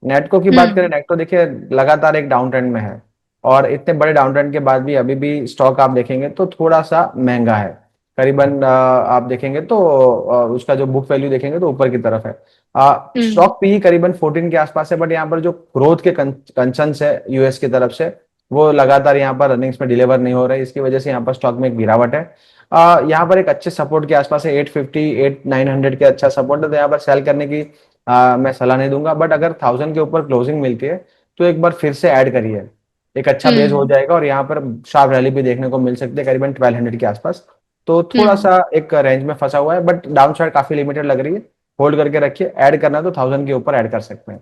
नेटको की बात करें, हम्म। नेटको देखिए लगातार एक डाउन ट्रेंड में है, और इतने बड़े डाउन ट्रेंड के बाद भी अभी भी स्टॉक आप देखेंगे तो थोड़ा सा महंगा है। करीबन आप देखेंगे तो उसका जो बुक वैल्यू देखेंगे तो ऊपर की तरफ है। हम्म। स्टॉक पी करीबन 14 के आसपास है, बट यहाँ पर जो ग्रोथ के कंसर्न्स है यूएस की तरफ से, वो लगातार यहाँ पर अर्निंग्स में डिलीवर नहीं हो रहे, इसकी वजह से यहाँ पर स्टॉक में एक गिरावट है। यहाँ पर एक अच्छे सपोर्ट के आसपास है 850 900 के, अच्छा सपोर्ट है, तो यहाँ पर सेल करने की मैं सलाह नहीं दूंगा, बट अगर 1000 के ऊपर क्लोजिंग मिलती है तो एक बार फिर से ऐड करिए। एक अच्छा बेस हो हम्म। जाएगा, और यहाँ पर शार्प रैली भी देखने को मिल सकती है करीबन 1200 के आसपास। तो थोड़ा हम्म। सा एक रेंज में फंसा हुआ है, बट डाउन साइड काफी लिमिटेड लग रही है। होल्ड करके रखिए, ऐड करना है तो 1000 के ऊपर ऐड कर सकते हैं।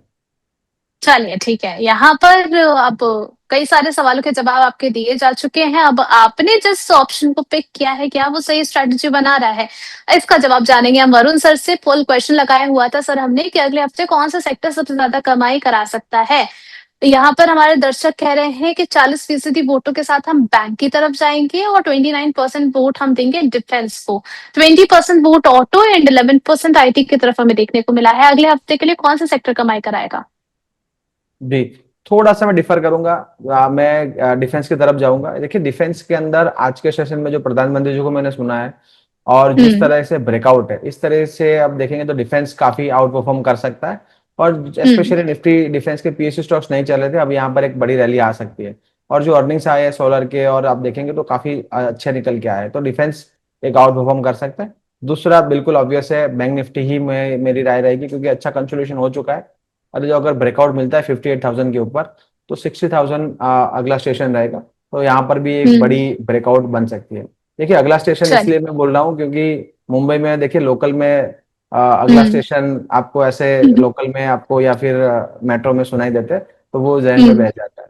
चलिए ठीक है। यहाँ पर अब कई सारे सवालों के जवाब आपके दिए जा चुके हैं। अब आपने जिस ऑप्शन को पिक किया है, क्या वो सही स्ट्रेटजी बना रहा है, इसका जवाब जानेंगे हम वरुण सर से। पोल क्वेश्चन लगाया हुआ था सर हमने कि अगले हफ्ते कौन सा सेक्टर सबसे ज्यादा कमाई करा सकता है। यहाँ पर हमारे दर्शक कह रहे हैं कि 40% वोटों के साथ हम बैंक की तरफ जाएंगे और 29% वोट हम देंगे डिफेंस को। 20% वोट ऑटो एंड 11% आईटी की तरफ हमें देखने को मिला है। अगले हफ्ते के लिए कौन सा सेक्टर कमाई कराएगा? जी, थोड़ा सा मैं डिफर करूंगा। मैं डिफेंस की तरफ जाऊंगा। देखिए, डिफेंस के अंदर आज के सेशन में जो प्रधानमंत्री जी को मैंने सुना है, और जिस हम्म। तरह से ब्रेकआउट है, इस तरह से अब देखेंगे तो डिफेंस काफी आउट परफॉर्म कर सकता है। और हम्म। स्पेशली निफ्टी डिफेंस के पीएसयू स्टॉक्स नहीं चल रहे थे, अब यहाँ पर एक बड़ी रैली आ सकती है। और जो अर्निंग्स आए हैं सोलर के, और आप देखेंगे तो काफी अच्छे निकल के आए हैं, तो डिफेंस एक आउट परफॉर्म कर सकता है। दूसरा बिल्कुल ऑब्वियस है, बैंक निफ्टी ही में मेरी राय रहेगी, क्योंकि अच्छा कंसोलिडेशन हो चुका है। और जो अगर ब्रेकआउट मिलता है 58,000 के ऊपर, तो 60,000 अगला स्टेशन रहेगा। तो यहाँ पर भी एक हम्म। बड़ी ब्रेकआउट बन सकती है। देखिए, अगला स्टेशन चलिए। इसलिए मैं बोल रहा हूँ क्योंकि मुंबई में देखिए लोकल में अगला हम्म। स्टेशन आपको ऐसे हम्म। लोकल में आपको या फिर मेट्रो में सुनाई देते हैं, तो वो जहन में हम्म। बैठ जाता है।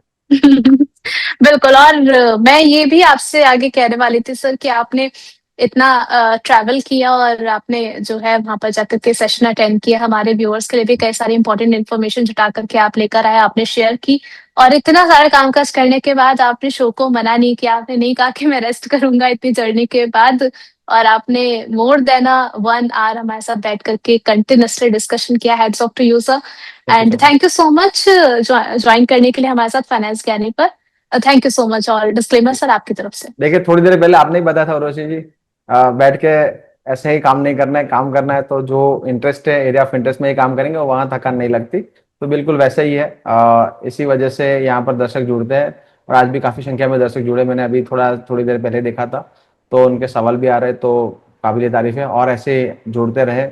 बिल्कुल। और मैं ये भी आपसे आगे कहने वाली थी सर कि आपने इतना ट्रैवल किया और आपने जो है वहां पर जाकर के सेशन अटेंड किया, हमारे व्यूअर्स के लिए भी कई सारी इंपॉर्टेंट इन्फॉर्मेशन जुटा करके आप लेकर आए, आपने शेयर की। और इतना सारा कामकाज करने के बाद आपने शो को मना नहीं किया, आपने नहीं कहा कि मैं रेस्ट करूंगा इतनी जर्नी के बाद। और आपने मोर देन 1 आवर हमारे साथ बैठ करके कंटिन्यूसली डिस्कशन किया। Hats off to you sir. Thank you and so much. Thank you so much join करने के लिए हमारे साथ फाइनेंस ज्ञानी पर। Thank you so much. और डिस्क्लेमर सर आपकी तरफ से। देखिए, थोड़ी देर पहले आपने ही बताया था उर्वशी जी, बैठ के ऐसे ही काम नहीं करना है, काम करना है तो जो इंटरेस्ट है, एरिया ऑफ इंटरेस्ट में ही काम करेंगे, वहां थकान नहीं लगती। तो बिल्कुल वैसे ही है। इसी वजह से यहाँ पर दर्शक जुड़ते हैं, और आज भी काफी संख्या में दर्शक जुड़े, मैंने अभी थोड़ी देर पहले देखा था। तो उनके सवाल भी आ रहे, तो काबिल तारीफ है, और ऐसे जुड़ते रहे।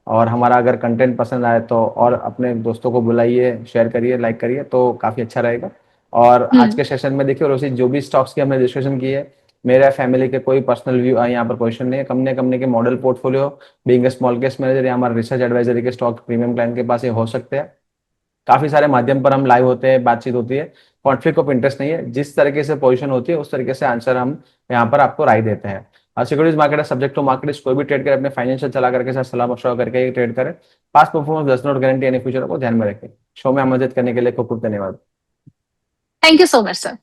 और हमारा अगर कंटेंट पसंद आए तो और अपने दोस्तों को बुलाइए, शेयर करिए, लाइक करिए, तो काफी अच्छा रहेगा। और आज हम्म। के सेशन में देखिए रोशी, जो भी स्टॉक्स की हमने डिस्कशन की है, मेरा फैमिली के कोई पर्सनल व्यू यहाँ पर क्वेश्चन नहीं है। कंपनी कंपनी के model portfolio, being a small case manager या हमारे रिसर्च एडवाइजरी के स्टॉक प्रीमियम क्लाइंट के पास ये हो सकते हैं। काफी सारे माध्यम पर हम लाइव होते हैं, बातचीत होती है। कॉन्फ्लिक्ट ऑफ इंटरेस्ट नहीं है, जिस तरीके से पोजीशन होती है उस तरीके से आंसर हम यहाँ पर आपको राय देते हैं। सिक्योरिटीज मार्केट है, सब्जेक्ट टू मार्केट, कोई भी ट्रेड करे अपने फाइनेंशियल सलाह करके साथ सलाह मशवरा करके ही ट्रेड करे। Past performance does not guarantee any future को ध्यान में रखें। शो में आमंत्रित करने के लिए खूब खूब धन्यवाद। Thank you so much sir.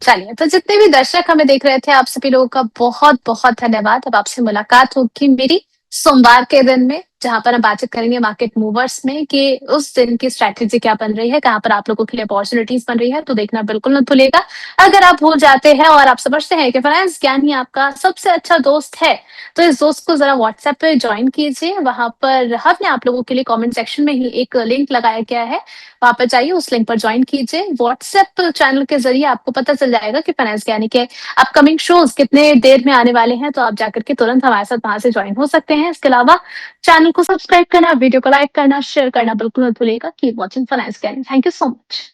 चलिए, तो जितने भी दर्शक हमें देख रहे थे, आप सभी लोगों का बहुत बहुत धन्यवाद। अब आपसे मुलाकात होगी मेरी सोमवार के दिन में। जहाँ पर हम बातचीत करेंगे मार्केट मूवर्स में कि उस दिन की स्ट्रैटेजी क्या बन रही है, कहाँ पर आप लोगों के लिए अपॉर्चुनिटीज बन रही है, तो देखना बिल्कुल मत भूलिएगा। अगर आप भूल जाते हैं और आप समझते हैं कि फाइनेंस ज्ञान ही आपका सबसे अच्छा दोस्त है, तो इस दोस्त को जरा व्हाट्सएप पे ज्वाइन कीजिए। वहां पर हमने आप लोगों के लिए कमेंट सेक्शन में ही एक लिंक लगाया गया है, वहां पर जाइए, उस लिंक पर ज्वाइन कीजिए। व्हाट्सएप चैनल के जरिए आपको पता चल जाएगा कि फाइनेंस ज्ञानी के अपकमिंग शोज कितने देर में आने वाले हैं, तो आप जाकर के तुरंत हमारे साथ वहां से ज्वाइन हो सकते हैं। इसके अलावा चैनल को सब्सक्राइब करना, वीडियो को लाइक करना, शेयर करना बिल्कुल मत भूलिएगा। कीप वॉचिंग फाइनेंस ज्ञानी। Thank you so much.